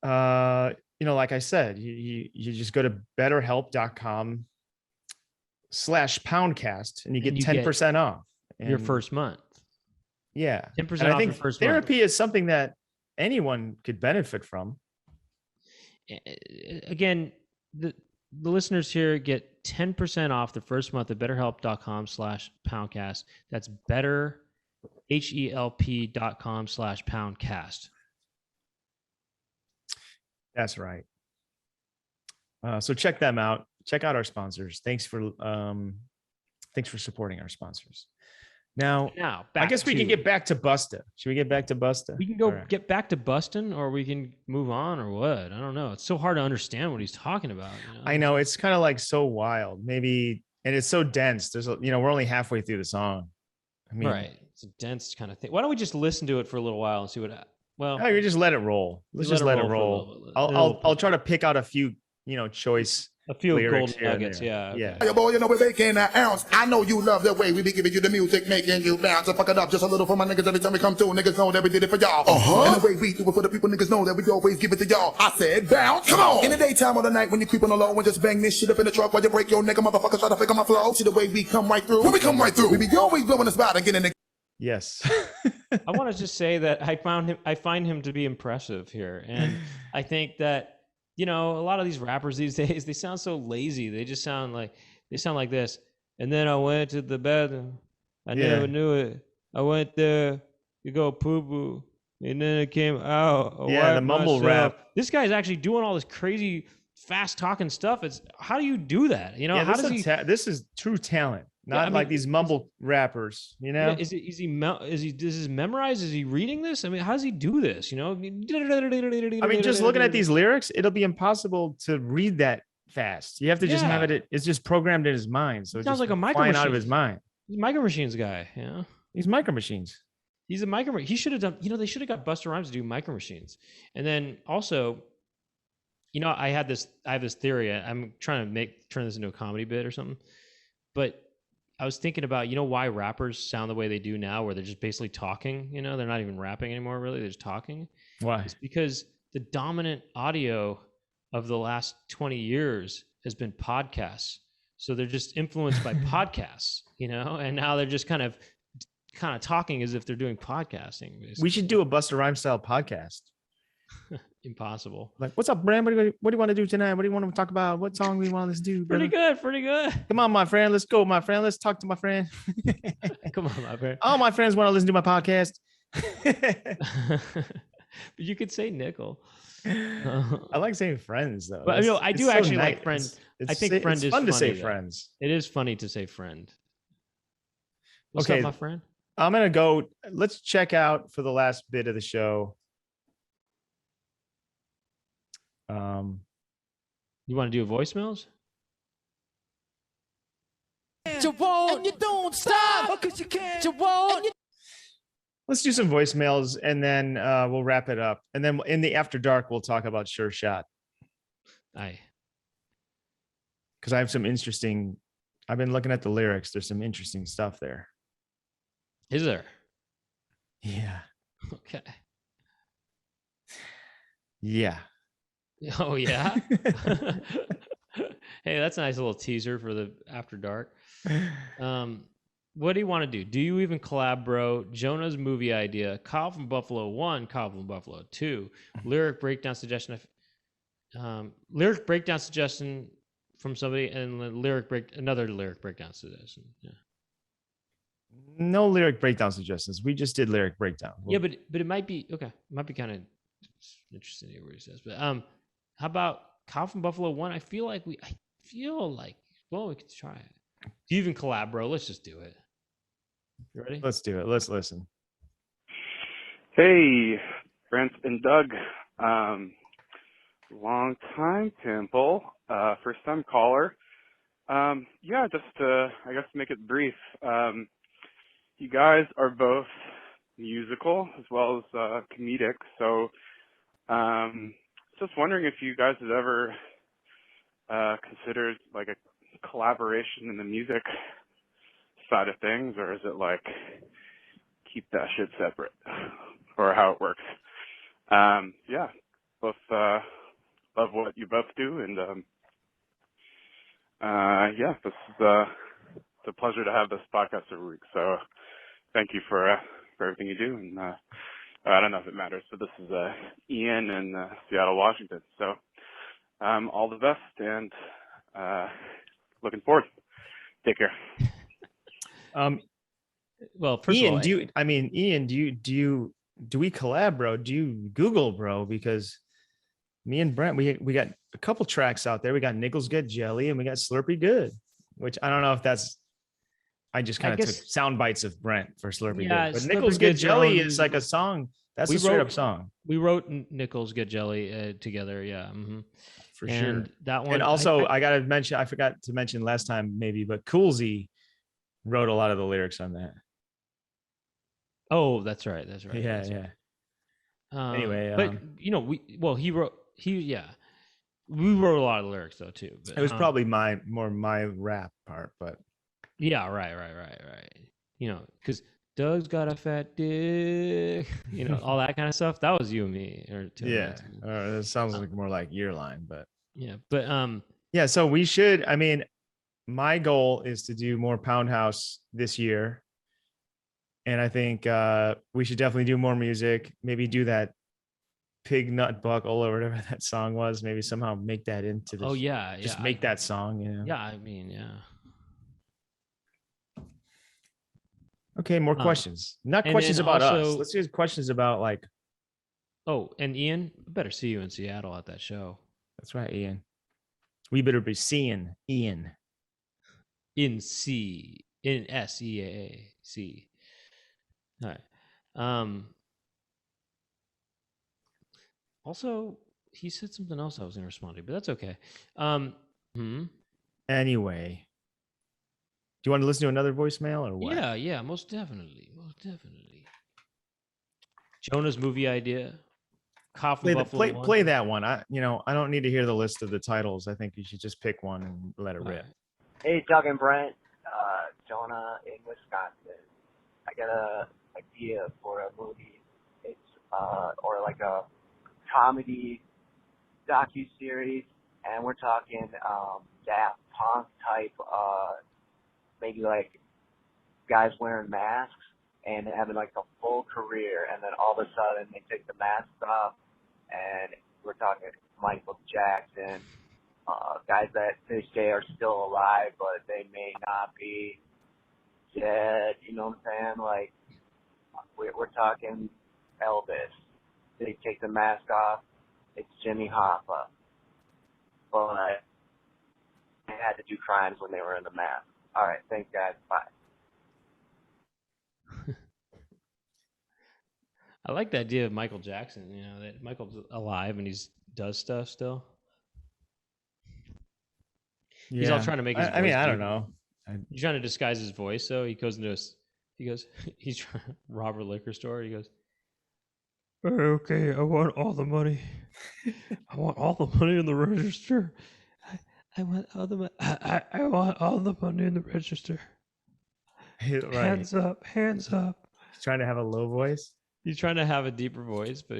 Like I said, you just go to betterhelp.com/poundcast and you get 10% off your first month. Yeah. 10% off your first month. Therapy is something that anyone could benefit from. Again, the listeners here get 10% off the first month at betterhelp.com/poundcast. That's betterhelp.com/poundcast. That's right. So check them out. Check out our sponsors. Thanks for supporting our sponsors. Now I guess we can get back to Busta. Should we get back to Busta? We can get back to Bustin', or we can move on, or what? I don't know. It's so hard to understand what he's talking about. I know, it's kind of like so wild, maybe, and it's so dense. There's we're only halfway through the song. I mean, right? It's a dense kind of thing. Why don't we just listen to it for a little while and see what? You just let it roll. Let's just let it roll. I'll try to pick out a few, choice. A few gold nuggets, yeah. Your boy, we're making an ounce. I know you love the way we be giving you the music, making you bounce. And fuck it up just a little for my niggas every time we come through. Niggas know that we did it for y'all. And the way we do it for the people, niggas know that we always give it to y'all. I said bounce, come on. In the daytime or the night when you creep on the low and just bang this shit up in the truck while you break your nigga motherfuckers try to figure my flow. See the way we come right through. When we come right through, we be always blowing the spot and getting the. Yes. I want to just say that I find him to be impressive here. And I think that, a lot of these rappers these days, they sound so lazy. They just sound like this. And then I went to the bathroom. I never knew it. I went there to go poo-poo. And then it came out. The mumble rap. This guy's actually doing all this crazy, fast talking stuff. How do you do that? How does he? This is true talent. Not like these mumble rappers, Is he memorized? Is he reading this? I mean, how does he do this? I mean, just looking at these lyrics, it'll be impossible to read that fast. You have to just have it. It's just programmed in his mind. So it sounds like a micro machine out of his mind. He's a Micro Machines guy. He's Micro Machines. He's a micro. He should have done. They should have got Busta Rhymes to do Micro Machines, and then also, I have this theory. I'm trying to turn this into a comedy bit or something, but I was thinking about, why rappers sound the way they do now, where they're just basically talking, they're not even rapping anymore, really. They're just talking. Why? It's because the dominant audio of the last 20 years has been podcasts. So they're just influenced by podcasts, and now they're just kind of talking as if they're doing podcasting. Basically. We should do a Busta Rhymes style podcast. Impossible. Like, what's up, Brent? What do you want to do tonight? What do you want to talk about? What song we want to do? Pretty good. Come on, my friend. Let's go, my friend. Let's talk to my friend. Come on, my friend. All my friends want to listen to my podcast. But you could say nickel. I like saying friends though. But I It's do so actually nice. like friend. It's, I think friend it's is fun to say funny, though. friends. It is funny to say friend. What's Okay. up, my friend? I'm gonna go. Let's check out for the last bit of the show. You want to do voicemails? You won't, and you don't stop, because you can't. You won't. Let's do some voicemails and then we'll wrap it up. And then in the after dark, we'll talk about Sure Shot. Aye. Because I have some interesting. I've been looking at the lyrics. There's some interesting stuff there. Is there? Yeah. Okay. Yeah. Oh yeah. Hey, that's a nice little teaser for the after dark. What do you want to do? Do you even collab, bro? Jonah's movie idea. Kyle from Buffalo 1, Kyle from Buffalo 2. Lyric breakdown suggestion. Lyric breakdown suggestion from somebody, and another lyric breakdown suggestion. Yeah. No lyric breakdown suggestions. We just did lyric breakdown. Yeah, but it might be okay. It might be kind of interesting to hear what he says. But how about Kyle from Buffalo 1? I feel like we could try it. Do you even collab, bro? Let's just do it. You ready? Let's do it. Let's listen. Hey, Brent and Doug. Long time Pimple, first time caller. Yeah, just I guess to make it brief. You guys are both musical as well as comedic, so just wondering if you guys had ever considered like a collaboration in the music side of things, or is it like keep that shit separate, or how it works? Yeah, both love what you both do, and yeah, this is it's a pleasure to have this podcast every week. So thank you for everything you do, and I don't know if it matters, but this is Ian in Seattle, Washington. So all the best, and looking forward. Take care. Well, first Ian, of all, Ian, do we collab, bro? Do you Google, bro? Because me and Brent, we got a couple tracks out there. We got Nickels Get Jelly and we got Slurpy Good, which I don't know if that's. I just kind of took sound bites of Brent for Slurpy Good, but Slurpy Nickels Get Good's your Jelly own- is like a song. That's a straight up song We wrote Nickels Get Jelly together. Yeah. Mm-hmm. for And sure. that one. And also, I gotta mention, I forgot to mention last time maybe, but Coolsy wrote a lot of the lyrics on that. Oh, that's right. That's right. Yeah, that's yeah. right. Anyway, but we wrote a lot of lyrics though too. But, it was probably my rap part, but yeah, right. Because Doug's got a fat dick, all that kind of stuff. That was you and me, or two. yeah, it sounds like more like your line, but Yeah, but yeah. So we should. I mean, my goal is to do more Pound House this year, and I think we should definitely do more music. Maybe do that Pig Nut Buckle or whatever that song was. Maybe somehow make that into the. oh yeah, Just yeah, make that song. Yeah, I mean, yeah. Okay, more questions. Not and questions then about us. also- Let's do questions about like. Oh, and Ian, I better see you in Seattle at that show. That's right, Ian. We better be seeing Ian. In SEAAC. All right. Also, he said something else I was going to respond to, but that's okay. Anyway, do you want to listen to another voicemail or what? Yeah, most definitely. Jonah's movie idea. Play that one. I don't need to hear the list of the titles. I think you should just pick one and let it rip. Right. Hey, Doug and Brent, Jonah in Wisconsin. I got a idea for a movie. It's or like a comedy docu-series, and we're talking Daft Punk type, maybe like guys wearing masks and having like a full career, and then all of a sudden they take the masks off, and we're talking Michael Jackson, guys that they say are still alive, but they may not be dead, you know what I'm saying? Like, We're talking Elvis. They take the mask off. It's Jimmy Hoffa. But they had to do crimes when they were in the mask. All right, thanks, guys. Bye. I like the idea of Michael Jackson. That Michael's alive and does stuff still. Yeah. He's all trying to make his voice. I mean, I don't deep. know. He's trying to disguise his voice, though. He goes, he's trying to rob a liquor store. He goes, okay, I want all the money. I want all the money in the register. I want all the money. I want all the money in the register. Right. Hands up, hands up. He's trying to have a low voice. He's trying to have a deeper voice, but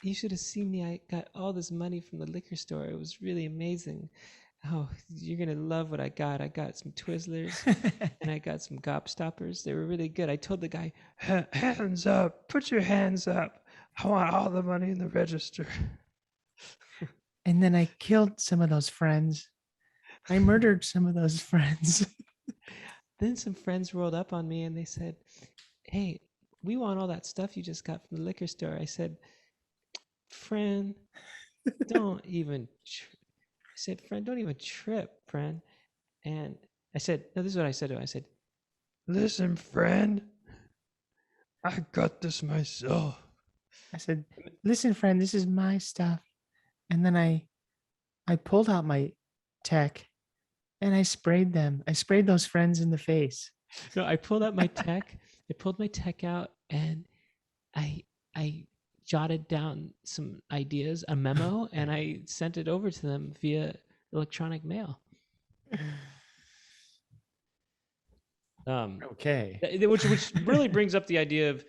you should have seen me. I got all this money from the liquor store. It was really amazing. Oh, you're going to love what I got. I got some Twizzlers and I got some Gobstoppers. They were really good. I told the guy, hands up, put your hands up. I want all the money in the register. And then I killed some of those friends. I murdered some of those friends. Then some friends rolled up on me and they said, hey, we want all that stuff you just got from the liquor store. I said, friend, don't even trip, friend. And I said, no, this is what I said to him. I said, listen, friend, I got this myself. I said, listen, friend, this is my stuff. And then I pulled out my tech and I sprayed them. I sprayed those friends in the face. No, I pulled out my tech. I pulled my tech out and I jotted down some ideas, a memo, and I sent it over to them via electronic mail. Okay. Which really brings up the idea of,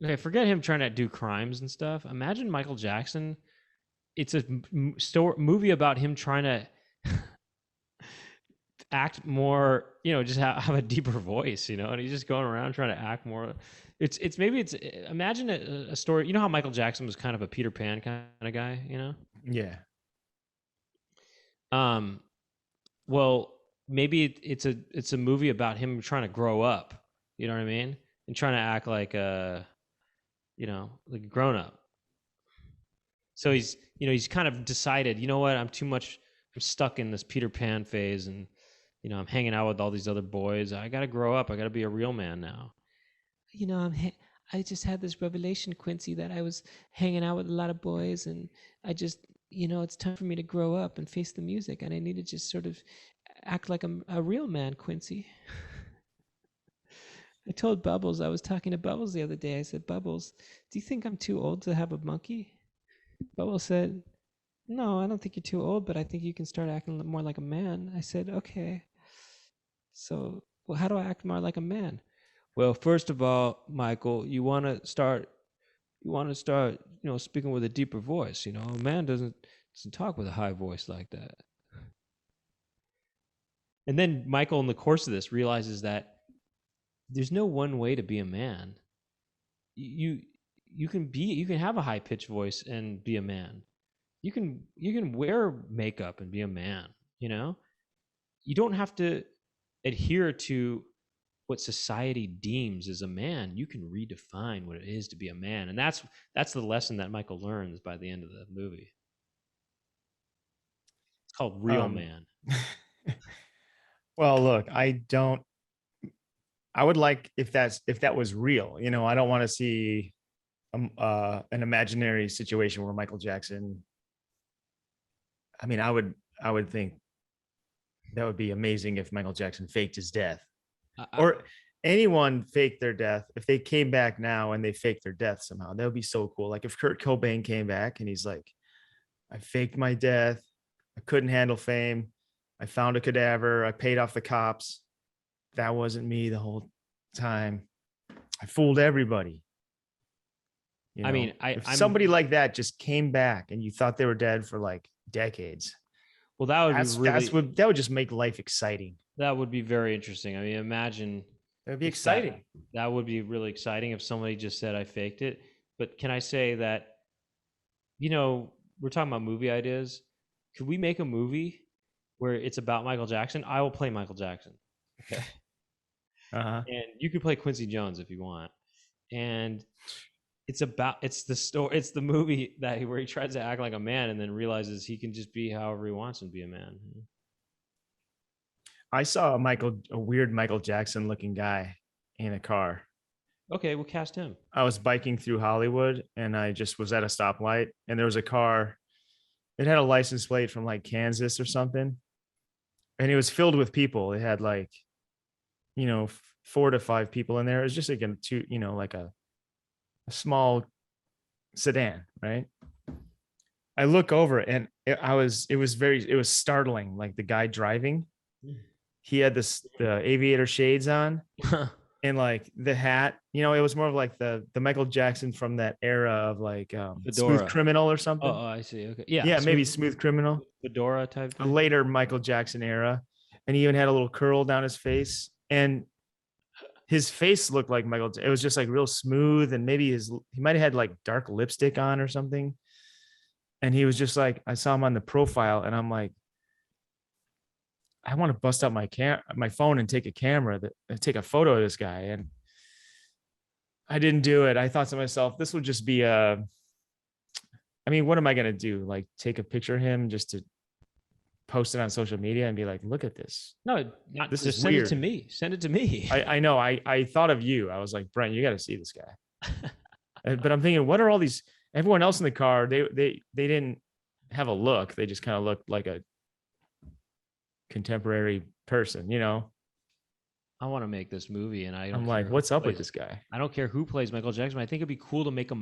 okay, forget him trying to do crimes and stuff. Imagine Michael Jackson. It's a movie about him trying to act more, just have a deeper voice, and he's just going around trying to act more. Imagine a story. You know how Michael Jackson was kind of a Peter Pan kind of guy, Yeah. Well, maybe it's a movie about him trying to grow up. You know what I mean? And trying to act like like a grown up. So he's kind of decided, you know what? I'm stuck in this Peter Pan phase, and I'm hanging out with all these other boys. I got to grow up. I got to be a real man now. I just had this revelation, Quincy, that I was hanging out with a lot of boys, and I just, it's time for me to grow up and face the music, and I need to just sort of act like a real man, Quincy. I told Bubbles, I was talking to Bubbles the other day. I said, Bubbles, do you think I'm too old to have a monkey? Bubbles said, no, I don't think you're too old, but I think you can start acting more like a man. I said, okay. So, well, how do I act more like a man? Well, first of all, Michael, you want to start, speaking with a deeper voice. A man doesn't talk with a high voice like that. And then Michael, in the course of this, realizes that there's no one way to be a man. You can have a high pitched voice and be a man. You can wear makeup and be a man. You don't have to adhere to what society deems as a man. You can redefine what it is to be a man, and that's the lesson that Michael learns by the end of the movie. It's called Real Man. Well, look, I would like if that was real. I don't want to see an imaginary situation where Michael Jackson. I mean, I would think that would be amazing if Michael Jackson faked his death. Or anyone faked their death. If they came back now and they faked their death somehow, that would be so cool. Like if Kurt Cobain came back and he's like, I faked my death. I couldn't handle fame. I found a cadaver. I paid off the cops. That wasn't me the whole time. I fooled everybody. If somebody like that just came back and you thought they were dead for like decades. Well, that would just make life exciting. That would be very interesting. I mean, imagine. That would be exciting. That would be really exciting if somebody just said, I faked it. But can I say that, we're talking about movie ideas. Could we make a movie where it's about Michael Jackson? I will play Michael Jackson. Okay. Uh-huh. And you could play Quincy Jones if you want. And it's the movie where he tries to act like a man and then realizes he can just be however he wants and be a man. I saw a weird Michael Jackson looking guy in a car. Okay, we'll cast him. I was biking through Hollywood and I just was at a stoplight and there was a car. It had a license plate from like Kansas or something. And it was filled with people. It had like, 4 to 5 people in there. It was just like a small sedan, right? I look over and it was startling. Like the guy driving, he had the aviator shades on and like the hat, it was more of like the Michael Jackson from that era of like Smooth Criminal or something. Oh, I see. Okay. Yeah. Yeah, maybe Smooth Criminal. Fedora type A thing. later Michael Jackson era. And he even had a little curl down his face. And his face looked like Michael. It was just like real smooth. And maybe he might have had like dark lipstick on or something. And he was just like, I saw him on the profile and I'm like, I want to bust out my phone and take take a photo of this guy. And I didn't do it. I thought to myself, this would just be what am I going to do? Like take a picture of him just to post it on social media and be like, look at this. No, this just is send weird. it to me. Send it to me. I know. I thought of you. I was like, Brent, you got to see this guy. But I'm thinking, what are all these? Everyone else in the car, they didn't have a look. They just kind of looked like a contemporary person, I want to make this movie, and I'm like, what's up with this guy? I don't care who plays Michael Jackson. I think it'd be cool to make kind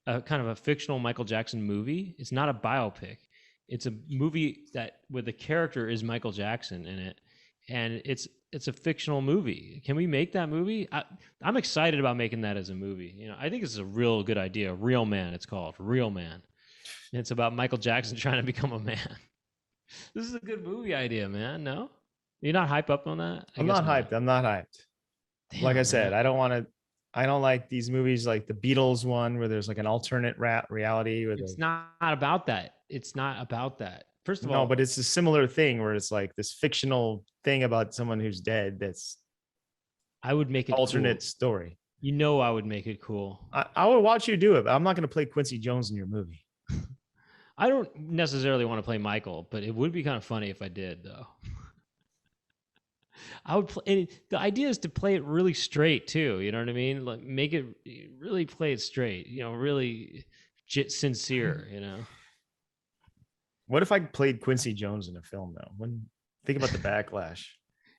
of a fictional Michael Jackson movie. It's not a biopic. It's a movie where the character is Michael Jackson in it, and it's a fictional movie. Can we make that movie? I'm excited about making that as a movie. I think it's a real good idea. Real Man, it's called Real Man. And it's about Michael Jackson trying to become a man. This is a good movie idea, man. No, you're not hyped up on that. I'm not hyped. Damn, like I man. said, I don't like these movies like the Beatles one where there's like an alternate reality. It's not about that. It's not about that. First of all, no, but it's a similar thing where it's like this fictional thing about someone who's dead. That's I would make it alternate cool. story. I would make it cool. I would watch you do it, but I'm not going to play Quincy Jones in your movie. I don't necessarily want to play Michael, but it would be kind of funny if I did, though. I would play. The idea is to play it really straight too. You know what I mean? Like make it really play it straight. Really sincere. What if I played Quincy Jones in a film though? Think about the backlash.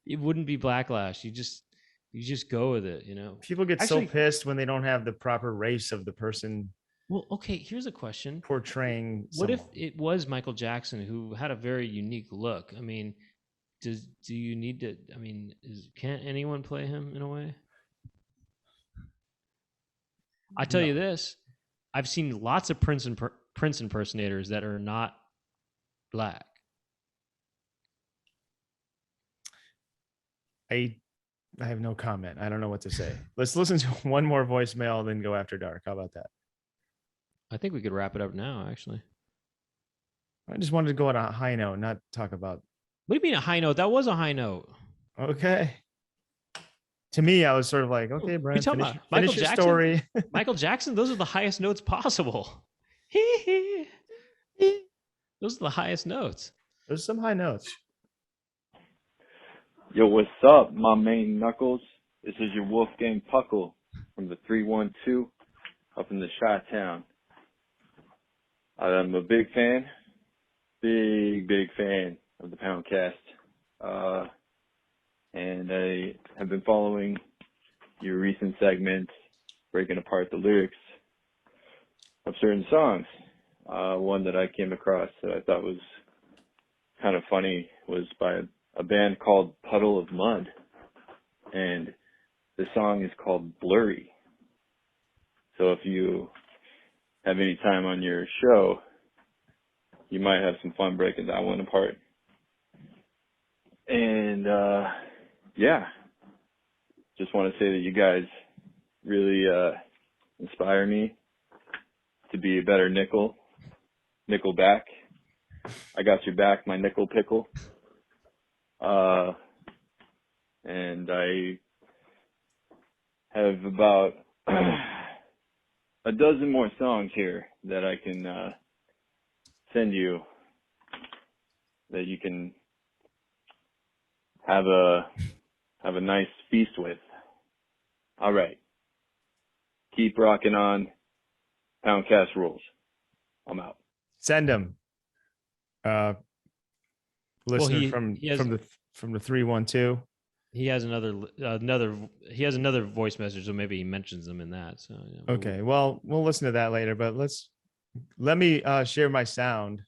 It wouldn't be backlash. You just go with it. People get so pissed when they don't have the proper race of the person. Well, okay. Here's a question: portraying. What if it was Michael Jackson who had a very unique look? I mean. Do you need to? I mean, can't anyone play him in a way? I tell you this, I've seen lots of Prince impersonators that are not black. I have no comment. I don't know what to say. Let's listen to one more voicemail, then go after dark. How about that? I think we could wrap it up now. Actually, I just wanted to go on a high note, not talk about. What do you mean a high note? That was a high note. Okay. To me, I was sort of like, okay, Brent, finish your story. Michael Jackson, those are the highest notes possible. Those are the highest notes. There's some high notes. Yo, what's up, my main knuckles? This is your Wolfgang Puckle from the 312 up in the Chi-Town. I'm a big fan, big fan of the Poundcast. And I have been following your recent segments, breaking apart the lyrics of certain songs. One that I came across that I thought was kind of funny was by a band called Puddle of Mud. And the song is called Blurry. So if you have any time on your show, you might have some fun breaking that one apart. And, yeah, just want to say that you guys really inspire me to be a better nickel back. I got your back, my nickel pickle. and I have about a dozen more songs here that I can send you that you can have a nice feast with. All right. Keep rocking on. Poundcast rules. I'm out. Send them. Listener from the 312. He has another voice message, so maybe he mentions them in that. So yeah, Okay, well, we'll listen to that later, but let me share my sound.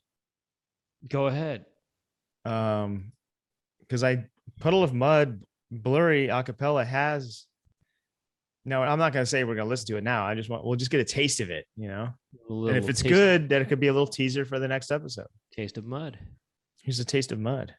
Go ahead. Because Puddle of Mud, Blurry Acapella has. No, I'm not gonna say we're gonna listen to it now. We'll just get a taste of it, you know. And if it's good, then it could be a little teaser for the next episode. Taste of mud. Here's a taste of mud.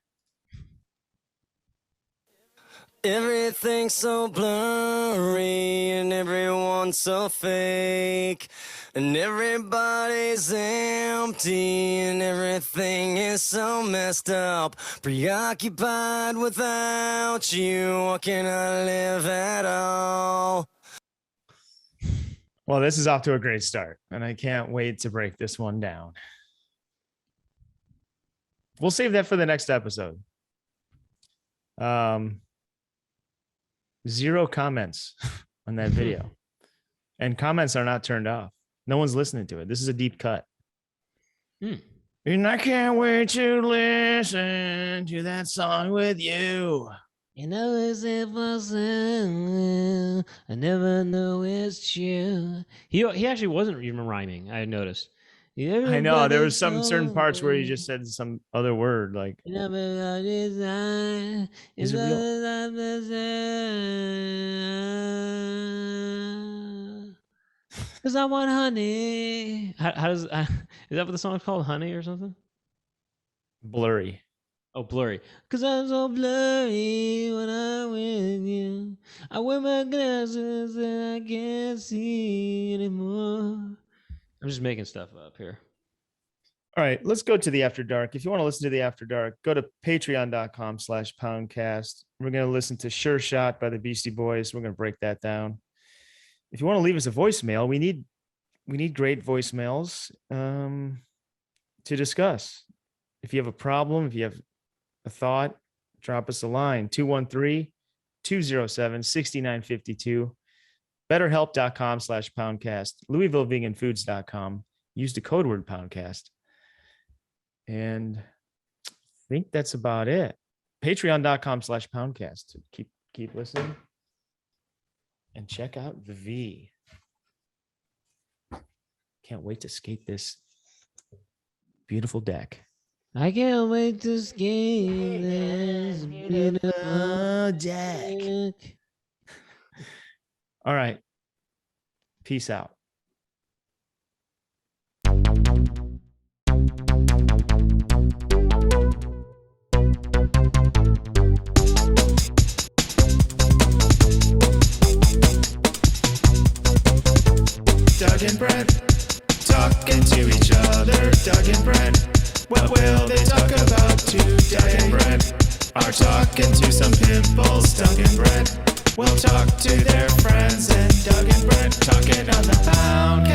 Everything's so blurry and everyone's so fake, and everybody's empty and everything is so messed up. Preoccupied without you, what can I live at all? Well, this is off to a great start, and I can't wait to break this one down. We'll save that for the next episode. 0 comments on that video, and comments are not turned off. No one's listening to it. This is a deep cut. And I can't wait to listen to that song with you. You know, as if I never know it's true. He actually wasn't even rhyming. I noticed. I know there was some certain parts where he just said some other word like. Is it real? Cause I want honey. How does is that what the song's called? Honey or something? Blurry. Oh, blurry. Cause I'm so blurry when I'm with you. I wear my glasses and I can't see anymore. I'm just making stuff up here. All right, let's go to the After Dark. If you want to listen to the After Dark, go to patreon.com/poundcast. We're going to listen to Sure Shot by the Beastie Boys. We're going to break that down. If you want to leave us a voicemail, we need great voicemails to discuss. If you have a problem, if you have a thought, drop us a line, 213-207-6952. BetterHelp.com/Poundcast. LouisvilleVeganFoods.com. Use the code word Poundcast. And I think that's about it. Patreon.com/Poundcast. Keep listening. And check out the V. Can't wait to skate this beautiful deck. I can't wait to skate this beautiful deck. All right. Peace out. Doug and Brent talking to each other. Doug and Brent, what will they talk about today? Doug and Brent are talking to some pimples. Doug and Brent will talk to their friends, and Doug and Brent talking on the Poundcast.